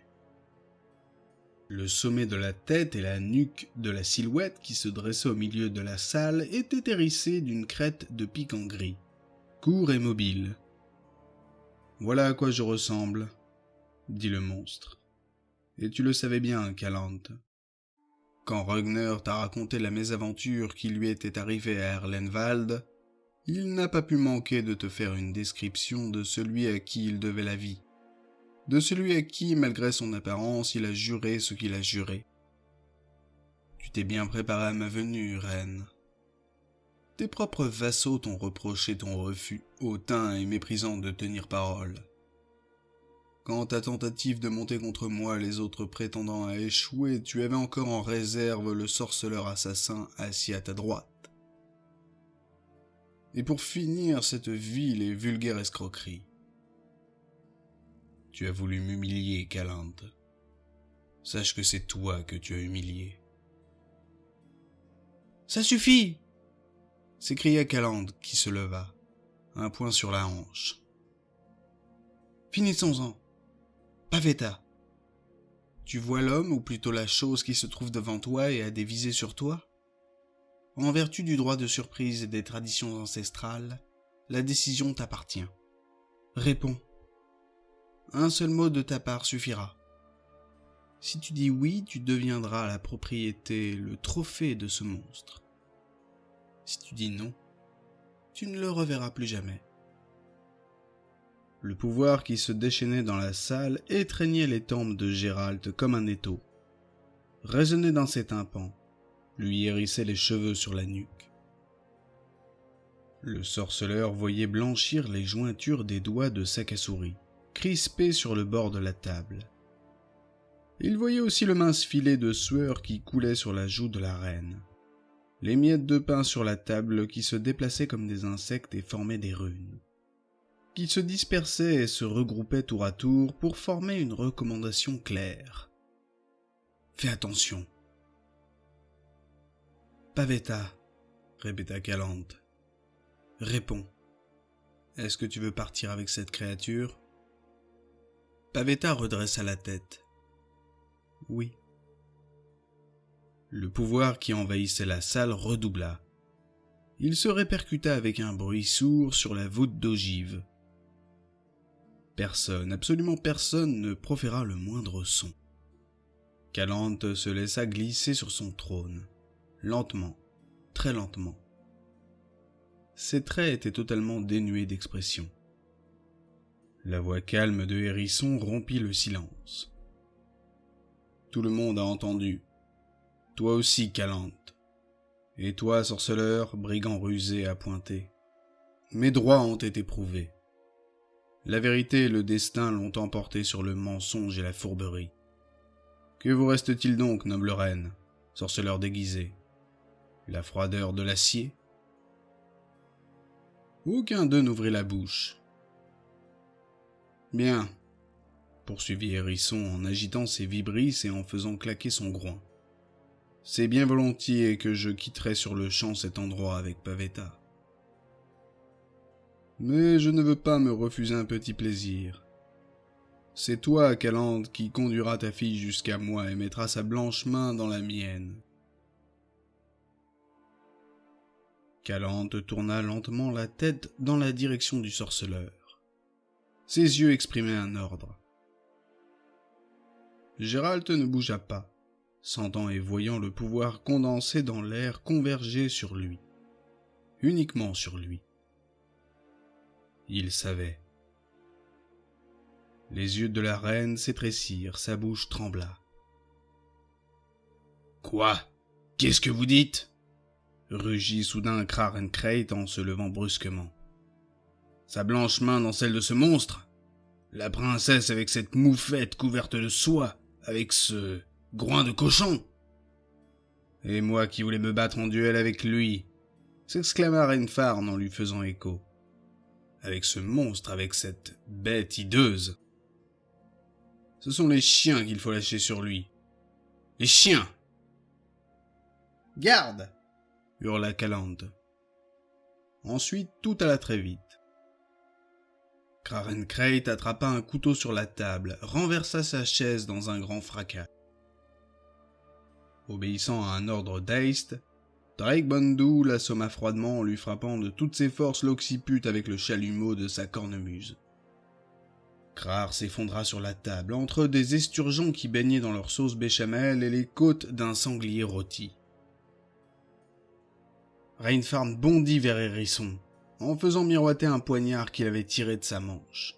Le sommet de la tête et la nuque de la silhouette qui se dressait au milieu de la salle étaient hérissés d'une crête de pic en gris, court et mobile. « Voilà à quoi je ressemble, » dit le monstre. « Et tu le savais bien, Calante. Quand Rogner t'a raconté la mésaventure qui lui était arrivée à Erlenwald, il n'a pas pu manquer de te faire une description de celui à qui il devait la vie, de celui à qui, malgré son apparence, il a juré ce qu'il a juré. Tu t'es bien préparé à ma venue, reine. Tes propres vassaux t'ont reproché ton refus hautain et méprisant de tenir parole. Quant à ta tentative de monter contre moi, les autres prétendant à échouer, tu avais encore en réserve le sorceleur assassin assis à ta droite. Et pour finir cette vile et vulgaire escroquerie, tu as voulu m'humilier, Calanthe. Sache que c'est toi que tu as humilié. « Ça suffit !» s'écria Calanthe qui se leva, un poing sur la hanche. « Finissons-en. Pavetta, tu vois l'homme ou plutôt la chose qui se trouve devant toi et a des visées sur toi ? En vertu du droit de surprise et des traditions ancestrales, la décision t'appartient. Réponds. Un seul mot de ta part suffira. Si tu dis oui, tu deviendras la propriété, le trophée de ce monstre. Si tu dis non, tu ne le reverras plus jamais. » Le pouvoir qui se déchaînait dans la salle étreignait les tempes de Gérald comme un étau, résonnait dans ses tympans, lui hérissait les cheveux sur la nuque. Le sorceleur voyait blanchir les jointures des doigts de Sakasuri, crispés sur le bord de la table. Il voyait aussi le mince filet de sueur qui coulait sur la joue de la reine, les miettes de pain sur la table qui se déplaçaient comme des insectes et formaient des runes, qui se dispersaient et se regroupaient tour à tour pour former une recommandation claire. « Fais attention. »« Pavetta, » répéta Calanthe. « Réponds. Est-ce que tu veux partir avec cette créature ?» Pavetta redressa la tête. « Oui. » Le pouvoir qui envahissait la salle redoubla. Il se répercuta avec un bruit sourd sur la voûte d'ogive. Personne, absolument personne, ne proféra le moindre son. Calanthe se laissa glisser sur son trône, lentement, très lentement. Ses traits étaient totalement dénués d'expression. La voix calme de Hérisson rompit le silence. Tout le monde a entendu. Toi aussi, Calanthe. Et toi, sorceleur, brigand rusé à pointer. Mes droits ont été prouvés. La vérité et le destin l'ont emporté sur le mensonge et la fourberie. Que vous reste-t-il donc, noble reine, sorceleur déguisé? La froideur de l'acier? Aucun d'eux n'ouvrit la bouche. Bien, poursuivit Hérisson en agitant ses vibrisses et en faisant claquer son groin. C'est bien volontiers que je quitterai sur le champ cet endroit avec Pavetta. Mais je ne veux pas me refuser un petit plaisir. C'est toi, Calanthe, qui conduira ta fille jusqu'à moi et mettra sa blanche main dans la mienne. Calanthe tourna lentement la tête dans la direction du sorceleur. Ses yeux exprimaient un ordre. Gérald ne bougea pas, sentant et voyant le pouvoir condensé dans l'air converger sur lui. Uniquement sur lui. Il savait. Les yeux de la reine s'étrécirent, sa bouche trembla. « Quoi? Qu'est-ce que vous dites ?» rugit soudain Krarencreit en se levant brusquement. « Sa blanche main dans celle de ce monstre? La princesse avec cette moufette couverte de soie, avec ce groin de cochon? Et moi qui voulais me battre en duel avec lui !» s'exclama Reinfarn en lui faisant écho. Avec ce monstre, avec cette bête hideuse. Ce sont les chiens qu'il faut lâcher sur lui. Les chiens! Garde! Hurla Calanthe. Ensuite, tout alla très vite. Krarencreit attrapa un couteau sur la table, renversa sa chaise dans un grand fracas. Obéissant à un ordre d'Eist, Drake Bondu l'assomma froidement en lui frappant de toutes ses forces l'occiput avec le chalumeau de sa cornemuse. Krar s'effondra sur la table, entre des esturgeons qui baignaient dans leur sauce béchamel et les côtes d'un sanglier rôti. Reinfarn bondit vers Hérisson, en faisant miroiter un poignard qu'il avait tiré de sa manche.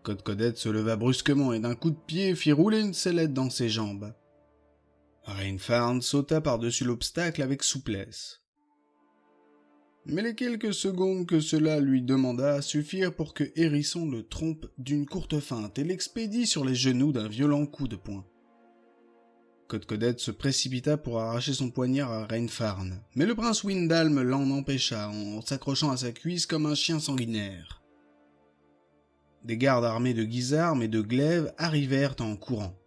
Codette se leva brusquement et d'un coup de pied fit rouler une sellette dans ses jambes. Reinfarn sauta par-dessus l'obstacle avec souplesse. Mais les quelques secondes que cela lui demanda suffirent pour que Hérisson le trompe d'une courte feinte et l'expédie sur les genoux d'un violent coup de poing. Codette se précipita pour arracher son poignard à Reinfarn, mais le prince Windalm l'en empêcha en s'accrochant à sa cuisse comme un chien sanguinaire. Des gardes armés de guisarmes et de glaives arrivèrent en courant.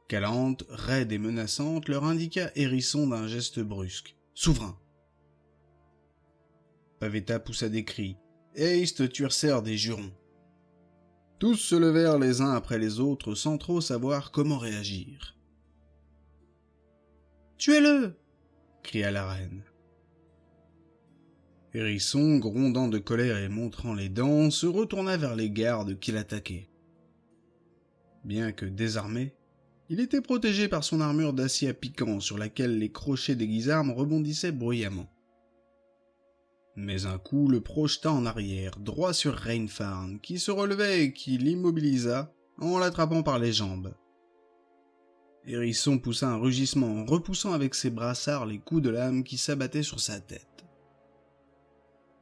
Calante, raide et menaçante, leur indiqua Hérisson d'un geste brusque. « Souverain !» Pavetta poussa des cris, et Eist-Tuercer des jurons. Tous se levèrent les uns après les autres sans trop savoir comment réagir. « Tuez-le !» cria la reine. Hérisson, grondant de colère et montrant les dents, se retourna vers les gardes qui l'attaquaient. Bien que désarmé, il était protégé par son armure d'acier à piquant sur laquelle les crochets des guisarmes rebondissaient bruyamment. Mais un coup le projeta en arrière, droit sur Reinfarn, qui se relevait et qui l'immobilisa en l'attrapant par les jambes. Hérisson poussa un rugissement en repoussant avec ses brassards les coups de lame qui s'abattaient sur sa tête.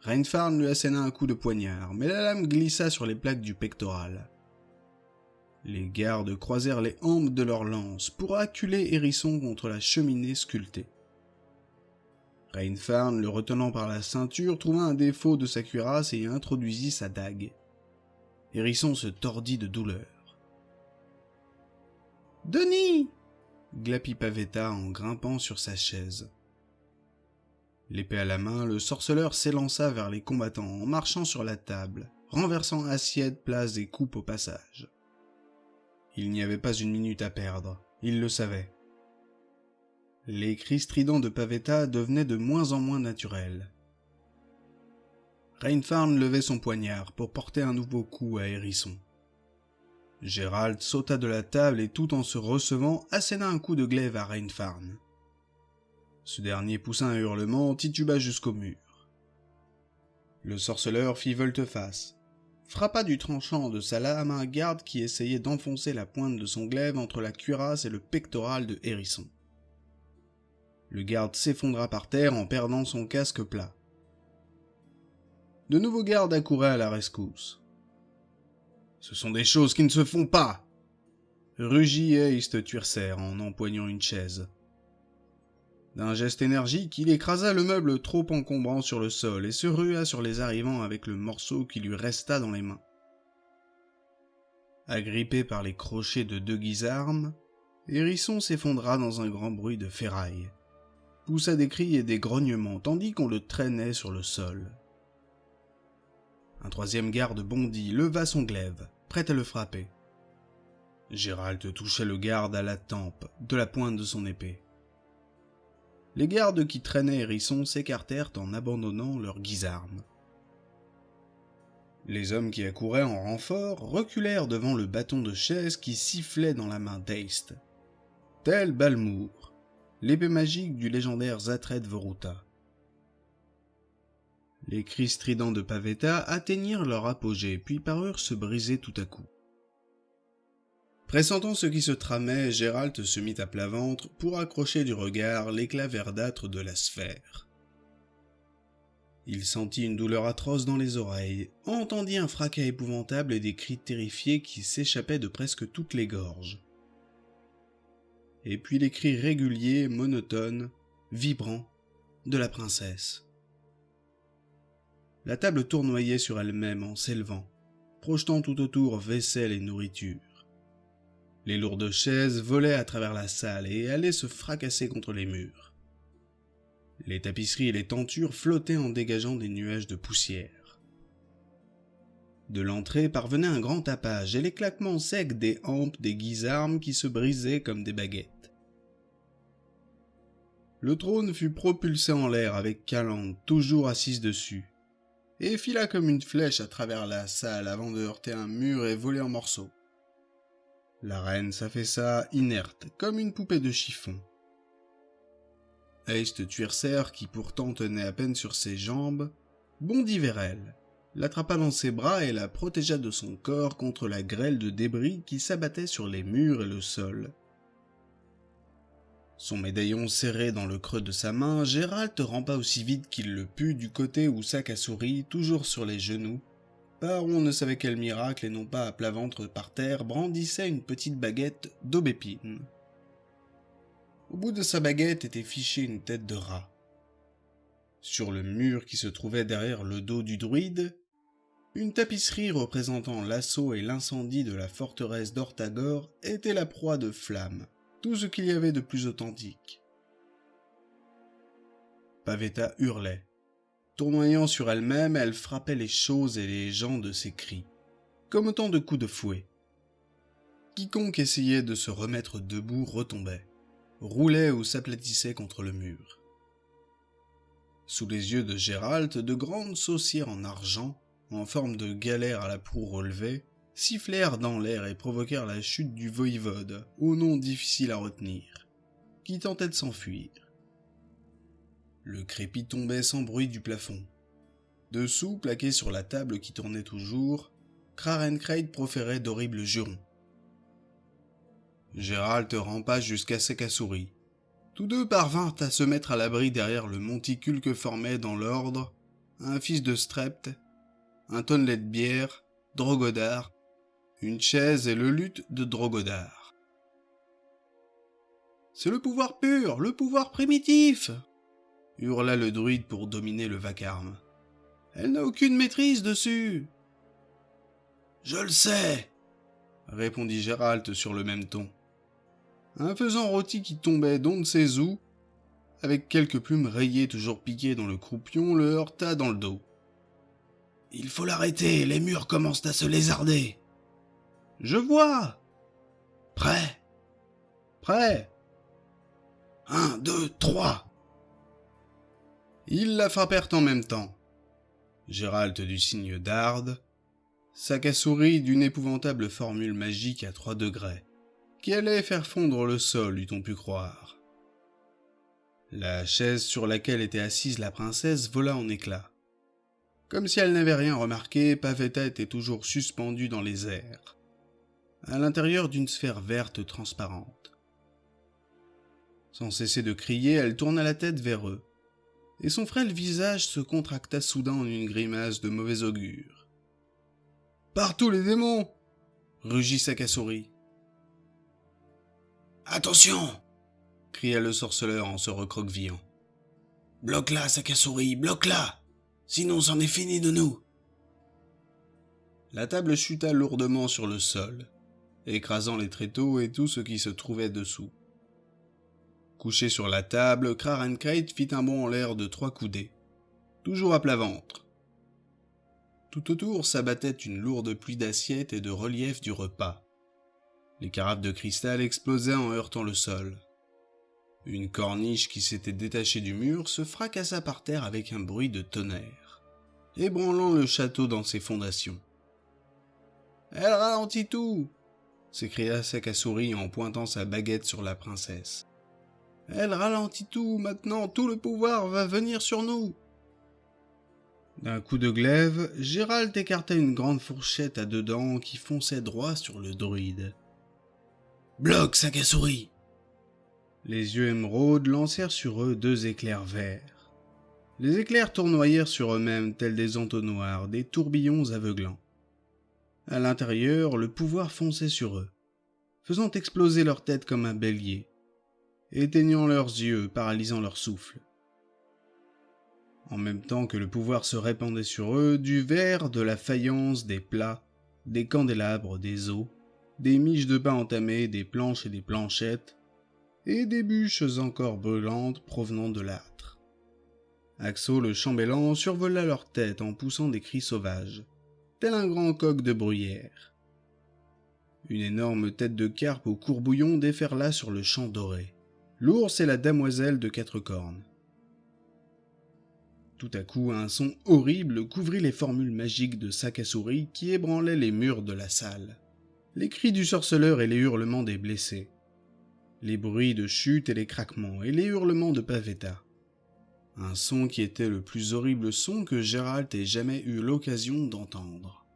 Reinfarn lui asséna un coup de poignard, mais la lame glissa sur les plaques du pectoral. Les gardes croisèrent les hampes de leurs lances pour acculer Hérisson contre la cheminée sculptée. Reinfarn, le retenant par la ceinture, trouva un défaut de sa cuirasse et introduisit sa dague. Hérisson se tordit de douleur. « Denis !» glapit Pavetta en grimpant sur sa chaise. L'épée à la main, le sorceleur s'élança vers les combattants en marchant sur la table, renversant assiettes, places et coupes au passage. Il n'y avait pas une minute à perdre, il le savait. Les cris stridents de Pavetta devenaient de moins en moins naturels. Reinfarn levait son poignard pour porter un nouveau coup à Hérisson. Gérald sauta de la table et tout en se recevant, asséna un coup de glaive à Reinfarn. Ce dernier poussa un hurlement, tituba jusqu'au mur. Le sorceleur fit volte-face, frappa du tranchant de sa lame un garde qui essayait d'enfoncer la pointe de son glaive entre la cuirasse et le pectoral de Hérisson. Le garde s'effondra par terre en perdant son casque plat. De nouveaux gardes accouraient à la rescousse. « Ce sont des choses qui ne se font pas !» rugit Eist-Tuercer en empoignant une chaise. D'un geste énergique, il écrasa le meuble trop encombrant sur le sol et se rua sur les arrivants avec le morceau qui lui resta dans les mains. Agrippé par les crochets de deux guisarmes, Hérisson s'effondra dans un grand bruit de ferraille, poussa des cris et des grognements tandis qu'on le traînait sur le sol. Un troisième garde bondit, leva son glaive, prêt à le frapper. Gérald touchait le garde à la tempe de la pointe de son épée. Les gardes qui traînaient Hérisson s'écartèrent en abandonnant leurs guisarmes. Les hommes qui accouraient en renfort reculèrent devant le bâton de chaise qui sifflait dans la main d'Eist. Tel Balmour, l'épée magique du légendaire Zatred Voruta. Les cris stridents de Pavetta atteignirent leur apogée, puis parurent se briser tout à coup. Pressentant ce qui se tramait, Gérald se mit à plat ventre pour accrocher du regard l'éclat verdâtre de la sphère. Il sentit une douleur atroce dans les oreilles, entendit un fracas épouvantable et des cris terrifiés qui s'échappaient de presque toutes les gorges. Et puis les cris réguliers, monotones, vibrants, de la princesse. La table tournoyait sur elle-même en s'élevant, projetant tout autour vaisselle et nourriture. Les lourdes chaises volaient à travers la salle et allaient se fracasser contre les murs. Les tapisseries et les tentures flottaient en dégageant des nuages de poussière. De l'entrée parvenait un grand tapage et les claquements secs des hampes des guisarmes qui se brisaient comme des baguettes. Le trône fut propulsé en l'air avec Calande toujours assise dessus, et fila comme une flèche à travers la salle avant de heurter un mur et voler en morceaux. La reine s'affaissa inerte, comme une poupée de chiffon. Eist Tuerser, qui pourtant tenait à peine sur ses jambes, bondit vers elle, l'attrapa dans ses bras et la protégea de son corps contre la grêle de débris qui s'abattait sur les murs et le sol. Son médaillon serré dans le creux de sa main, Gérald rampa aussi vite qu'il le put du côté où Sakasuri, toujours sur les genoux, par on ne savait quel miracle et non pas à plat ventre par terre, brandissait une petite baguette d'aubépine. Au bout de sa baguette était fichée une tête de rat. Sur le mur qui se trouvait derrière le dos du druide, une tapisserie représentant l'assaut et l'incendie de la forteresse d'Orthagore était la proie de flammes, tout ce qu'il y avait de plus authentique. Pavetta hurlait. Tournoyant sur elle-même, elle frappait les choses et les gens de ses cris, comme autant de coups de fouet. Quiconque essayait de se remettre debout retombait, roulait ou s'aplatissait contre le mur. Sous les yeux de Gérald, de grandes saucières en argent, en forme de galère à la proue relevée, sifflèrent dans l'air et provoquèrent la chute du voïvode, au nom difficile à retenir, qui tentait de s'enfuir. Le crépi tombait sans bruit du plafond. Dessous, plaqué sur la table qui tournait toujours, Krarenkreid proférait d'horribles jurons. Gérald rampa jusqu'à Sakasuri. Tous deux parvinrent à se mettre à l'abri derrière le monticule que formaient dans l'ordre un fils de Strept, un tonnelet de bière, Drogodar, une chaise et le luth de Drogodar. « C'est le pouvoir pur, le pouvoir primitif !» hurla le druide pour dominer le vacarme. « Elle n'a aucune maîtrise dessus !»« Je le sais !» répondit Gérald sur le même ton. Un faisan rôti qui tombait d'on ne sait où, avec quelques plumes rayées toujours piquées dans le croupion, le heurta dans le dos. « Il faut l'arrêter, les murs commencent à se lézarder. »« Je vois !»« Prêt ?»« Prêt !»« 1, 2, 3 !» Ils la frappèrent en même temps. Gérald du signe d'Arde, Sakasuri d'une épouvantable formule magique à 3 degrés, qui allait faire fondre le sol, eût-on pu croire. La chaise sur laquelle était assise la princesse vola en éclats. Comme si elle n'avait rien remarqué, Pavetta était toujours suspendue dans les airs, à l'intérieur d'une sphère verte transparente. Sans cesser de crier, elle tourna la tête vers eux, et son frêle visage se contracta soudain en une grimace de mauvais augure. « Partout les démons !» rugit Sakasuri. « Attention !» cria le sorceleur en se recroquevillant. « Bloque-la, Sakasuri, bloque-la! Sinon c'en est fini de nous !» La table chuta lourdement sur le sol, écrasant les tréteaux et tout ce qui se trouvait dessous. Couché sur la table, Krarenkreid fit un bond en l'air de 3 coudées, toujours à plat ventre. Tout autour s'abattait une lourde pluie d'assiettes et de reliefs du repas. Les carafes de cristal explosaient en heurtant le sol. Une corniche qui s'était détachée du mur se fracassa par terre avec un bruit de tonnerre, ébranlant le château dans ses fondations. « Elle ralentit tout !» s'écria Sakasuri en pointant sa baguette sur la princesse. « Elle ralentit tout, maintenant tout le pouvoir va venir sur nous !» D'un coup de glaive, Gérald écarta une grande fourchette à 2 dents qui fonçait droit sur le druide. « Bloque, Sakasuri !» Les yeux émeraudes lancèrent sur eux 2 éclairs verts. Les éclairs tournoyèrent sur eux-mêmes tels des entonnoirs, des tourbillons aveuglants. À l'intérieur, le pouvoir fonçait sur eux, faisant exploser leur tête comme un bélier, éteignant leurs yeux, paralysant leur souffle. En même temps que le pouvoir se répandait sur eux, du verre, de la faïence, des plats, des candélabres, des os, des miches de pain entamées, des planches et des planchettes, et des bûches encore brûlantes provenant de l'âtre. Axo le chambellan survola leur tête en poussant des cris sauvages, tel un grand coq de bruyère. Une énorme tête de carpe au courbouillon déferla sur le champ doré. L'ours et la damoiselle de 4 cornes. Tout à coup, un son horrible couvrit les formules magiques de Sakasuri qui ébranlaient les murs de la salle. Les cris du sorceleur et les hurlements des blessés. les bruits de chute et les craquements et les hurlements de Pavetta. Un son qui était le plus horrible son que Gérald ait jamais eu l'occasion d'entendre.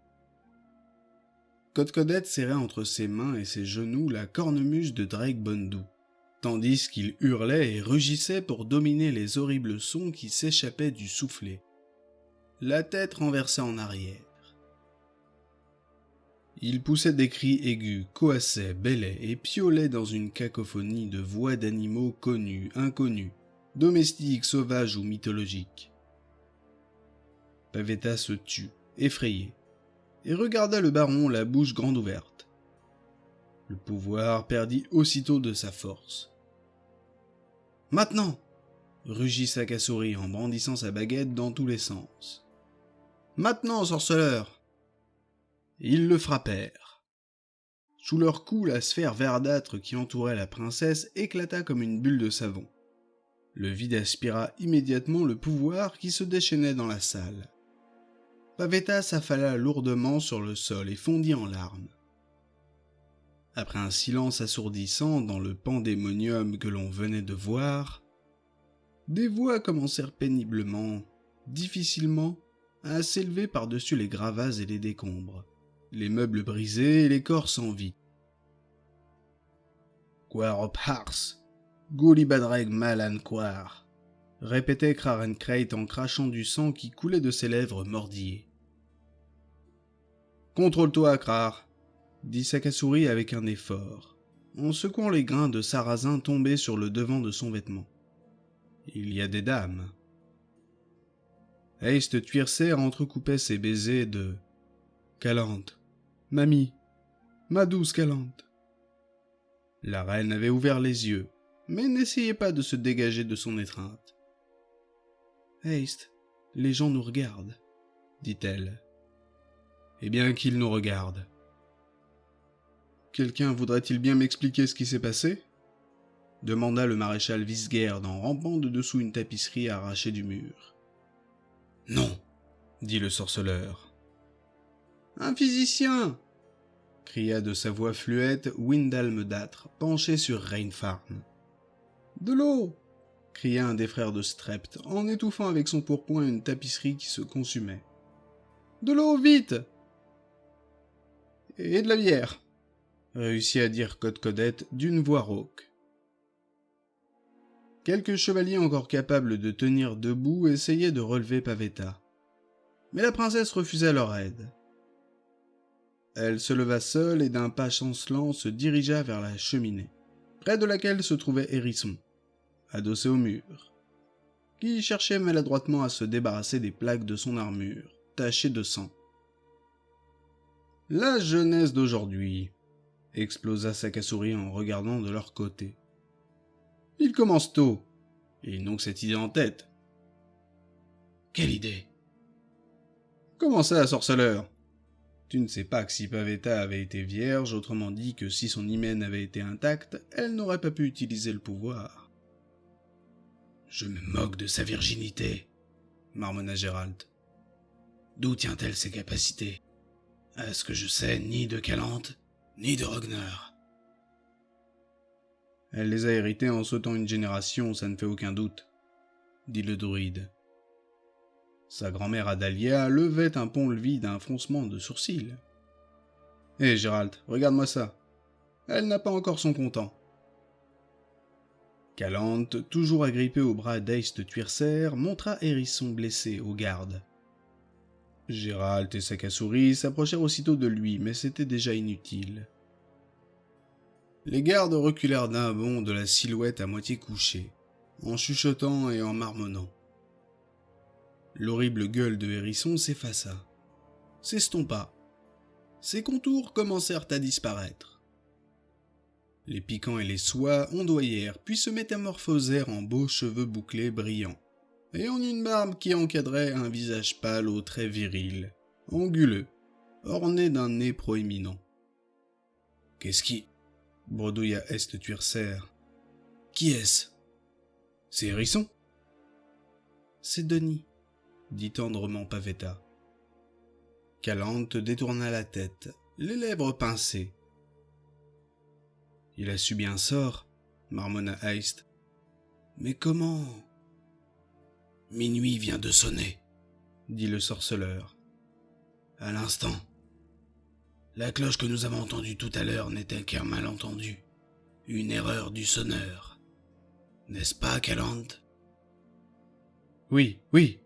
Codcodette serrait entre ses mains et ses genoux la cornemuse de Drake Bondou, tandis qu'il hurlait et rugissait pour dominer les horribles sons qui s'échappaient du soufflet, la tête renversée en arrière. Il poussait des cris aigus, coassait, bêlait et piaulait dans une cacophonie de voix d'animaux connus, inconnus, domestiques, sauvages ou mythologiques. Pavetta se tut, effrayé, et regarda le baron la bouche grande ouverte. Le pouvoir perdit aussitôt de sa force. « Maintenant !» rugit Sakasuri en brandissant sa baguette dans tous les sens. « Maintenant, sorceleur !» Ils le frappèrent. Sous leur coup, la sphère verdâtre qui entourait la princesse éclata comme une bulle de savon. Le vide aspira immédiatement le pouvoir qui se déchaînait dans la salle. Pavetta s'affala lourdement sur le sol et fondit en larmes. Après un silence assourdissant dans le pandémonium que l'on venait de voir, des voix commencèrent péniblement, difficilement, à s'élever par-dessus les gravats et les décombres, les meubles brisés et les corps sans vie. « Quarop Hars, Goulibadreg Malan Quar » répétait Krarencreit en crachant du sang qui coulait de ses lèvres mordillées. « Contrôle-toi, Krar » dit Sakasuri avec un effort, en secouant les grains de sarrasin tombés sur le devant de son vêtement. « Il y a des dames. » Heist Tuircer entrecoupait ses baisers de « Calante, mamie, ma douce Calante. » La reine avait ouvert les yeux, mais n'essayait pas de se dégager de son étreinte. « Heist, les gens nous regardent, » dit-elle. « Eh bien qu'ils nous regardent. »« Quelqu'un voudrait-il bien m'expliquer ce qui s'est passé ?» demanda le maréchal Visgerd en rampant de dessous une tapisserie arrachée du mur. « Non !» dit le sorceleur. « Un physicien !» cria de sa voix fluette Windalmedâtre, penché sur Reinfarn. « De l'eau !» cria un des frères de Strept, en étouffant avec son pourpoint une tapisserie qui se consumait. « De l'eau, vite !»« Et de la bière !» réussit à dire Codcodette d'une voix rauque. Quelques chevaliers encore capables de tenir debout essayaient de relever Pavetta. Mais la princesse refusa leur aide. Elle se leva seule et d'un pas chancelant se dirigea vers la cheminée, près de laquelle se trouvait Hérisson, adossé au mur, qui cherchait maladroitement à se débarrasser des plaques de son armure, tachées de sang. « La jeunesse d'aujourd'hui !» explosa Sakasuri en regardant de leur côté. « Ils commencent tôt, et ils n'ont que cette idée en tête. »« Quelle idée ?»« Comment ça, sorceleur ? Tu ne sais pas que si Pavetta avait été vierge, autrement dit que si son hymen avait été intact, elle n'aurait pas pu utiliser le pouvoir. »« Je me moque de sa virginité, » marmonna Gérald. « D'où tient-elle ses capacités ? À ce que je sais, ni de Calante, ni de Rogner. »« Elle les a héritées en sautant une génération, ça ne fait aucun doute, » dit le druide. Sa grand-mère Adalia levait un pont-levis d'un froncement de sourcils. « Hé, Gérald, regarde-moi ça. Elle n'a pas encore son content. » Calante, toujours agrippée au bras d'Heist Tuircer, montra Hérisson blessé aux gardes. Gérald et Sakasuri s'approchèrent aussitôt de lui, mais c'était déjà inutile. Les gardes reculèrent d'un bond de la silhouette à moitié couchée, en chuchotant et en marmonnant. L'horrible gueule de Hérisson s'effaça, s'estompa. Ses contours commencèrent à disparaître. Les piquants et les soies ondoyèrent, puis se métamorphosèrent en beaux cheveux bouclés brillants, et en une barbe qui encadrait un visage pâle aux traits virils, anguleux, orné d'un nez proéminent. « Qu'est-ce qui... » bredouilla Heist Tuircer. « Qui est-ce ? C'est Hérisson ?»« C'est Denis, » dit tendrement Pavetta. Calante détourna la tête, les lèvres pincées. « Il a subi un sort, marmonna Heist. Mais comment? Minuit vient de sonner, dit le sorceleur. À l'instant. La cloche que nous avons entendue tout à l'heure n'était qu'un malentendu, une erreur du sonneur. N'est-ce pas, Calante? Oui, oui,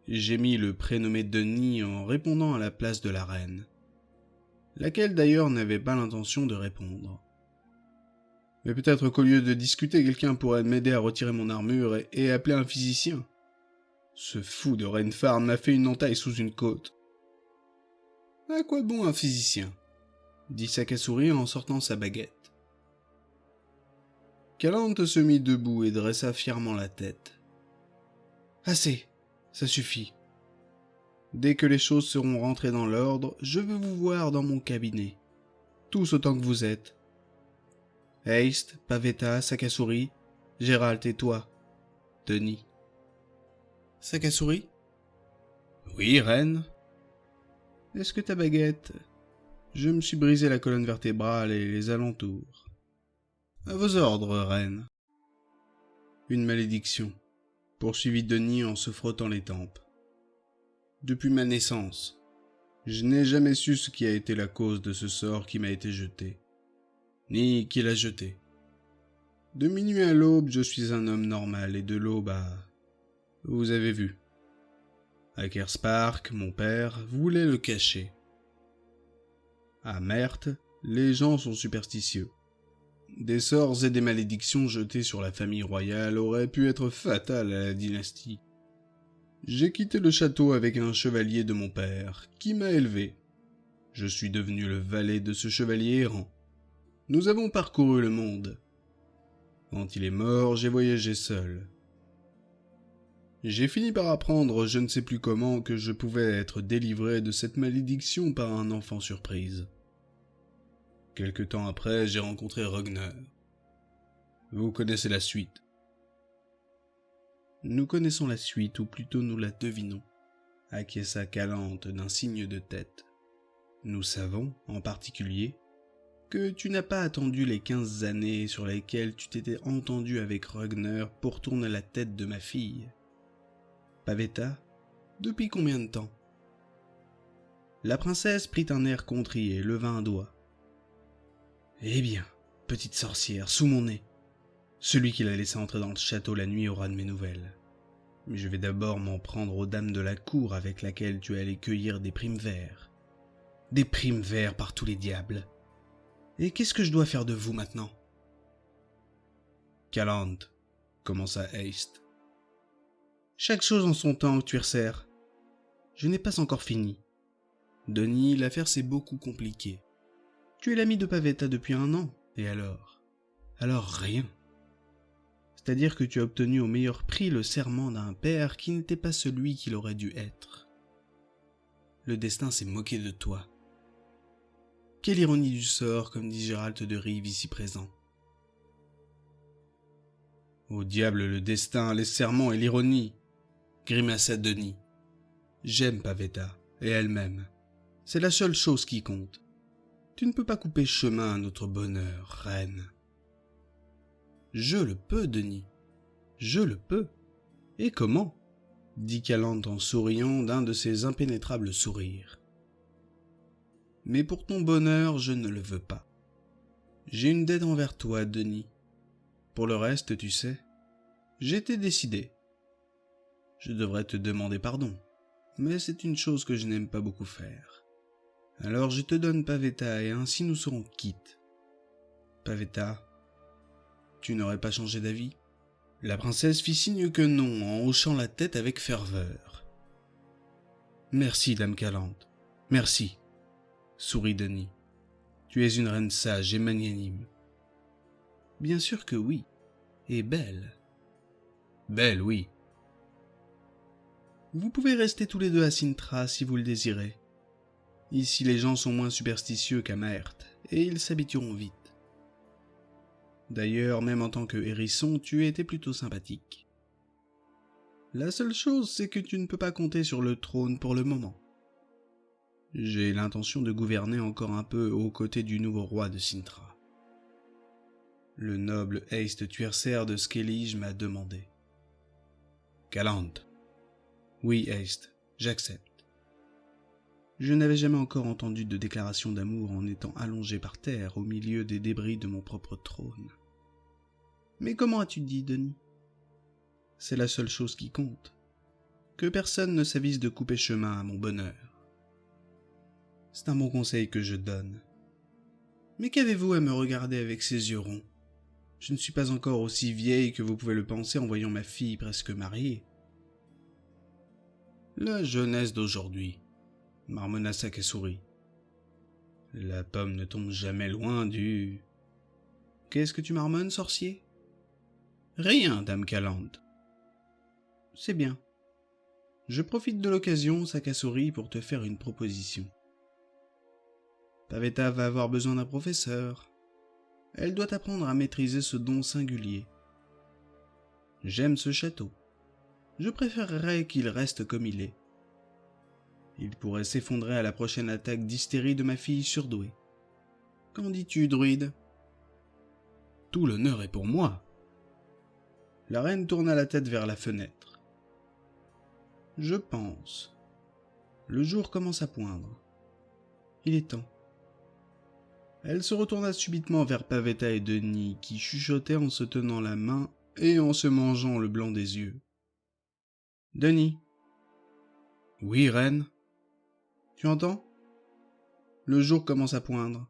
gémit le prénommé Denis en répondant à la place de la reine, laquelle d'ailleurs n'avait pas l'intention de répondre. Mais peut-être qu'au lieu de discuter, quelqu'un pourrait m'aider à retirer mon armure et appeler un physicien. Ce fou de Renfard m'a fait une entaille sous une côte. À quoi bon un physicien? Dit Sakasuri en sortant sa baguette. Calante se mit debout et dressa fièrement la tête. Assez, ça suffit. Dès que les choses seront rentrées dans l'ordre, je veux vous voir dans mon cabinet. Tous autant que vous êtes. Heist, Pavetta, Sakasuri, Gérald et toi, Denis. Sakasuri? Oui, reine. Est-ce que ta baguette? Je me suis brisé la colonne vertébrale et les alentours. À vos ordres, reine. Une malédiction, poursuivit Denis en se frottant les tempes. Depuis ma naissance, je n'ai jamais su ce qui a été la cause de ce sort qui m'a été jeté, ni qui l'a jeté. De minuit à l'aube, je suis un homme normal, et de l'aube à... Vous avez vu. Akerspark, mon père, voulait le cacher. À Merte, les gens sont superstitieux. Des sorts et des malédictions jetées sur la famille royale auraient pu être fatales à la dynastie. J'ai quitté le château avec un chevalier de mon père, qui m'a élevé. Je suis devenu le valet de ce chevalier errant. Nous avons parcouru le monde. Quand il est mort, j'ai voyagé seul. J'ai fini par apprendre, je ne sais plus comment, que je pouvais être délivré de cette malédiction par un enfant surprise. Quelque temps après, j'ai rencontré Rogner. Vous connaissez la suite. Nous connaissons la suite, ou plutôt nous la devinons, acquiesça Calante d'un signe de tête. Nous savons, en particulier, que tu n'as pas attendu les 15 années sur lesquelles tu t'étais entendu avec Rogner pour tourner la tête de ma fille. Pavetta, depuis combien de temps? La princesse prit un air contrit et leva un doigt. Eh bien, petite sorcière, sous mon nez. Celui qui l'a laissé entrer dans le château la nuit aura de mes nouvelles. Mais je vais d'abord m'en prendre aux dames de la cour avec laquelle tu es allé cueillir des primes verts. Des primes verts par tous les diables. Et qu'est-ce que je dois faire de vous maintenant? Calante, commença Heist. Chaque chose en son temps, Tuerser. Je n'ai pas encore fini. Denis, l'affaire s'est beaucoup compliquée. Tu es l'ami de Pavetta depuis 1 an, et alors? Alors rien. C'est-à-dire que tu as obtenu au meilleur prix le serment d'un père qui n'était pas celui qu'il aurait dû être. Le destin s'est moqué de toi. Quelle ironie du sort, comme dit Gérald de Rive ici présent. Au diable le destin, les serments et l'ironie, grimaça Denis. J'aime Pavetta, et elle m'aime. C'est la seule chose qui compte. Tu ne peux pas couper chemin à notre bonheur, reine. Je le peux, Denis. Je le peux. Et comment? Dit Calante en souriant d'un de ses impénétrables sourires. Mais pour ton bonheur, je ne le veux pas. J'ai une dette envers toi, Denis. Pour le reste, tu sais, j'étais décidé. Je devrais te demander pardon, mais c'est une chose que je n'aime pas beaucoup faire. Alors je te donne Pavetta et ainsi nous serons quittes. Pavetta, tu n'aurais pas changé d'avis? La princesse fit signe que non, en hochant la tête avec ferveur. Merci, dame Calante, merci, sourit Denis. Tu es une reine sage et magnanime. Bien sûr que oui, et belle. Belle, oui. Vous pouvez rester tous les deux à Cintra si vous le désirez. Ici les gens sont moins superstitieux qu'à Maerte, et ils s'habitueront vite. D'ailleurs, même en tant que hérisson, tu étais plutôt sympathique. La seule chose, c'est que tu ne peux pas compter sur le trône pour le moment. J'ai l'intention de gouverner encore un peu aux côtés du nouveau roi de Cintra. le noble Heist Tuercer de Skellige m'a demandé. Calante. Oui, Heist, j'accepte. Je n'avais jamais encore entendu de déclaration d'amour en étant allongé par terre au milieu des débris de mon propre trône. Mais comment as-tu dit, Denis? C'est la seule chose qui compte. Que personne ne s'avise de couper chemin à mon bonheur. C'est un bon conseil que je donne. Mais qu'avez-vous à me regarder avec ces yeux ronds? Je ne suis pas encore aussi vieille que vous pouvez le penser en voyant ma fille presque mariée. La jeunesse d'aujourd'hui, marmonna Sakasuri. La pomme ne tombe jamais loin du... Qu'est-ce que tu marmonnes, sorcier? Rien, dame Calante. C'est bien. Je profite de l'occasion, Sakasuri, pour te faire une proposition. Pavetta va avoir besoin d'un professeur. Elle doit apprendre à maîtriser ce don singulier. J'aime ce château. Je préférerais qu'il reste comme il est. Il pourrait s'effondrer à la prochaine attaque d'hystérie de ma fille surdouée. Qu'en dis-tu, druide? Tout l'honneur est pour moi. La reine tourna la tête vers la fenêtre. Je pense. Le jour commence à poindre. Il est temps. Elle se retourna subitement vers Pavetta et Denis, qui chuchotaient en se tenant la main et en se mangeant le blanc des yeux. « Denis. »« Oui, reine. »« Tu entends ? Le jour commence à poindre.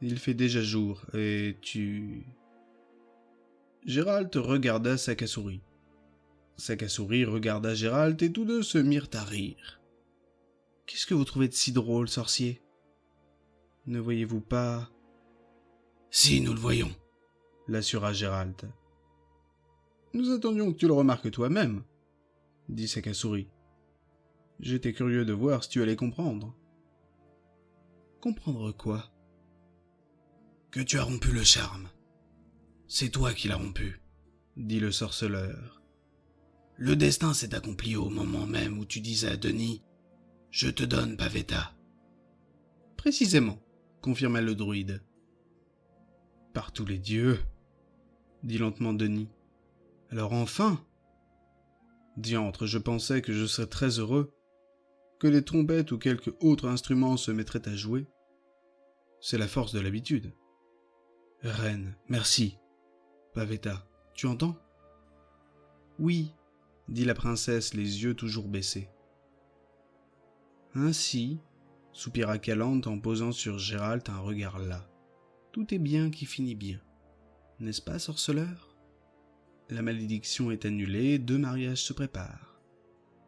Il fait déjà jour, et tu... » Gérald regarda Sakasuri. Sakasuri regarda Gérald et tous deux se mirent à rire. « Qu'est-ce que vous trouvez de si drôle, sorcier ? Ne voyez-vous pas... » ?»« Si, nous le voyons, » l'assura Gérald. « Nous attendions que tu le remarques toi-même, » dit Sakasuri. « J'étais curieux de voir si tu allais comprendre. »« Comprendre quoi ? » ?»« Que tu as rompu le charme. C'est toi qui l'as rompu, » dit le sorceleur. « Le destin s'est accompli au moment même où tu disais à Denis « Je te donne Pavetta. » Précisément, confirma le druide. Par tous les dieux, dit lentement Denis. Alors enfin, diantre, je pensais que je serais très heureux, que les trompettes ou quelque autre instrument se mettraient à jouer. C'est la force de l'habitude. Reine, merci. Pavetta, tu entends? Oui, dit la princesse, les yeux toujours baissés. Ainsi, soupira Calante en posant sur Gérald un regard las. Tout est bien qui finit bien. N'est-ce pas, sorceleur? La malédiction est annulée, 2 mariages se préparent.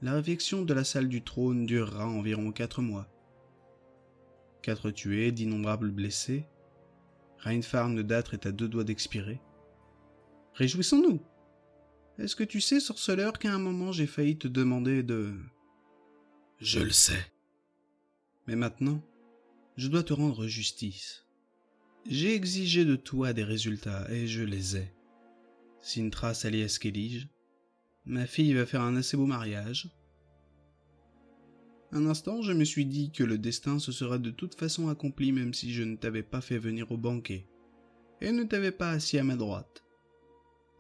La réfection de la salle du trône durera environ 4 mois. 4 tués, d'innombrables blessés. Reinfarn de Dâtre est à 2 doigts d'expirer. Réjouissons-nous! Est-ce que tu sais, sorceleur, qu'à un moment j'ai failli te demander de... Je le sais. Mais maintenant, je dois te rendre justice. J'ai exigé de toi des résultats, et je les ai. Sintra s'allie à Skellige. Ma fille va faire un assez beau mariage. Un instant, je me suis dit que le destin se serait de toute façon accompli même si je ne t'avais pas fait venir au banquet, et ne t'avais pas assis à ma droite.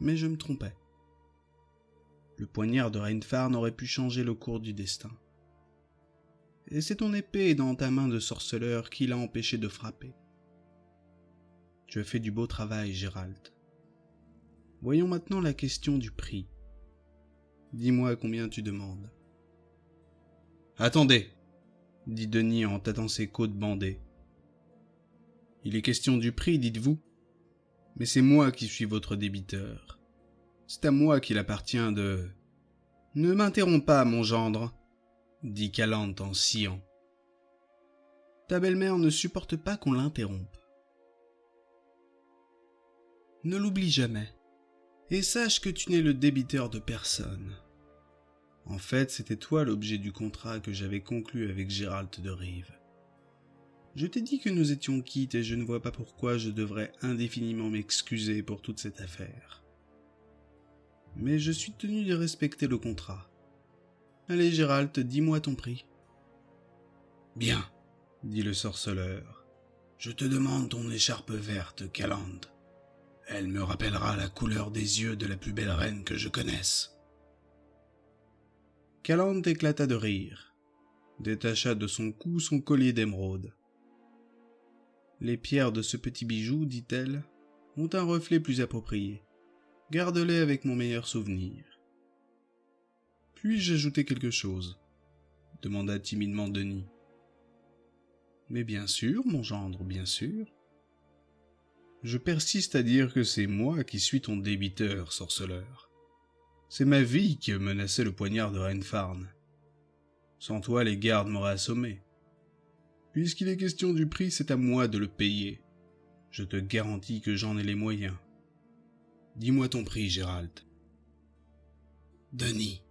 Mais je me trompais. Le poignard de Reinfarn aurait pu changer le cours du destin. Et c'est ton épée dans ta main de sorceleur qui l'a empêché de frapper. Tu as fait du beau travail, Gérald. Voyons maintenant la question du prix. Dis-moi combien tu demandes. Attendez, dit Denis en tâtant ses côtes bandées. Il est question du prix, dites-vous. Mais c'est moi qui suis votre débiteur. C'est à moi qu'il appartient de... Ne m'interromps pas, mon gendre, dit Calante en sciant. Ta belle-mère ne supporte pas qu'on l'interrompe. Ne l'oublie jamais, et sache que tu n'es le débiteur de personne. En fait, c'était toi l'objet du contrat que j'avais conclu avec Gérald de Rive. Je t'ai dit que nous étions quittes et je ne vois pas pourquoi je devrais indéfiniment m'excuser pour toute cette affaire. Mais je suis tenu de respecter le contrat. Allez, Gérald, dis-moi ton prix. Bien, dit le sorceleur. Je te demande ton écharpe verte, Calante. Elle me rappellera la couleur des yeux de la plus belle reine que je connaisse. » Calante éclata de rire, détacha de son cou son collier d'émeraude. « Les pierres de ce petit bijou, dit-elle, ont un reflet plus approprié. Garde-les avec mon meilleur souvenir. »« Puis-je ajouter quelque chose ?» demanda timidement Denis. « Mais bien sûr, mon gendre, bien sûr. Je persiste à dire que c'est moi qui suis ton débiteur, sorceleur. C'est ma vie qui menaçait le poignard de Renfarn. Sans toi, les gardes m'auraient assommé. Puisqu'il est question du prix, c'est à moi de le payer. Je te garantis que j'en ai les moyens. Dis-moi ton prix, Gérald. »« Denis, »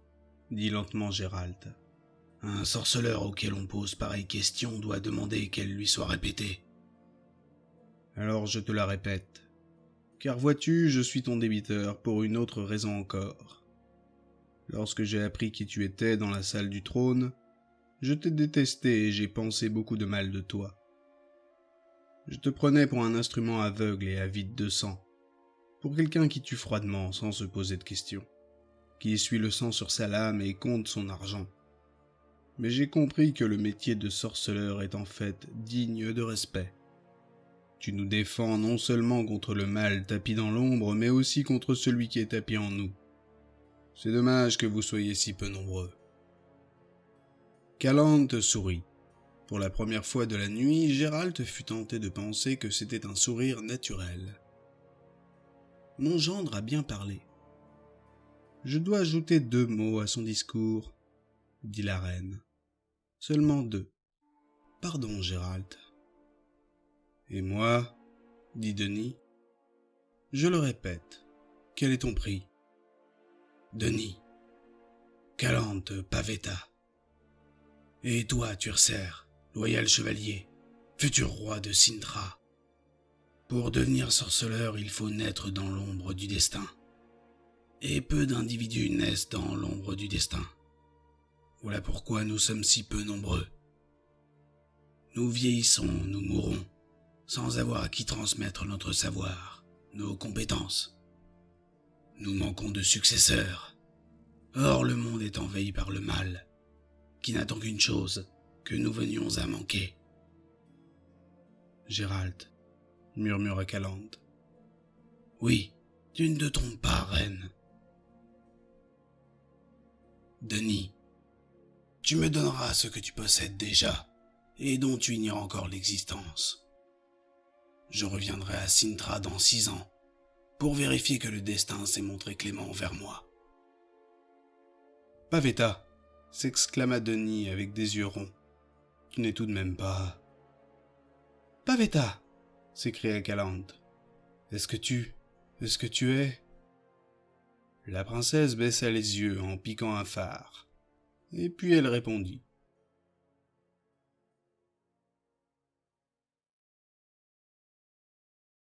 dit lentement Gérald, « un sorceleur auquel on pose pareille question doit demander qu'elle lui soit répétée. » »« Alors je te la répète. Car vois-tu, je suis ton débiteur pour une autre raison encore. Lorsque j'ai appris qui tu étais dans la salle du trône, je t'ai détesté et j'ai pensé beaucoup de mal de toi. Je te prenais pour un instrument aveugle et avide de sang, pour quelqu'un qui tue froidement sans se poser de questions, qui essuie le sang sur sa lame et compte son argent. Mais j'ai compris que le métier de sorceleur est en fait digne de respect. Tu nous défends non seulement contre le mal tapi dans l'ombre, mais aussi contre celui qui est tapi en nous. C'est dommage que vous soyez si peu nombreux. » Calante sourit. Pour la première fois de la nuit, Gérald fut tenté de penser que c'était un sourire naturel. « Mon gendre a bien parlé. Je dois ajouter 2 mots à son discours, » dit la reine. « Seulement 2. Pardon, Gérald. »« Et moi, » dit Denis. « Je le répète, quel est ton prix ?»« Denis, Calante Pavetta. Et toi, Turcer, loyal chevalier, futur roi de Cintra. Pour devenir sorceleur, il faut naître dans l'ombre du destin. Et peu d'individus naissent dans l'ombre du destin. Voilà pourquoi nous sommes si peu nombreux. Nous vieillissons, nous mourons, sans avoir à qui transmettre notre savoir, nos compétences. Nous manquons de successeurs. Or, le monde est envahi par le mal, qui n'attend qu'une chose, que nous venions à manquer. »« Gérald, » murmura Calante. « Oui, tu ne te trompes pas, reine. »« Denis, tu me donneras ce que tu possèdes déjà, et dont tu ignores encore l'existence. Je reviendrai à Cintra dans 6 ans, pour vérifier que le destin s'est montré clément envers moi. »« Pavetta !» s'exclama Denis avec des yeux ronds. « Tu n'es tout de même pas... »« Pavetta !» s'écria Calante. « Est-ce que tu es... » La princesse baissa les yeux en piquant un phare, et puis elle répondit.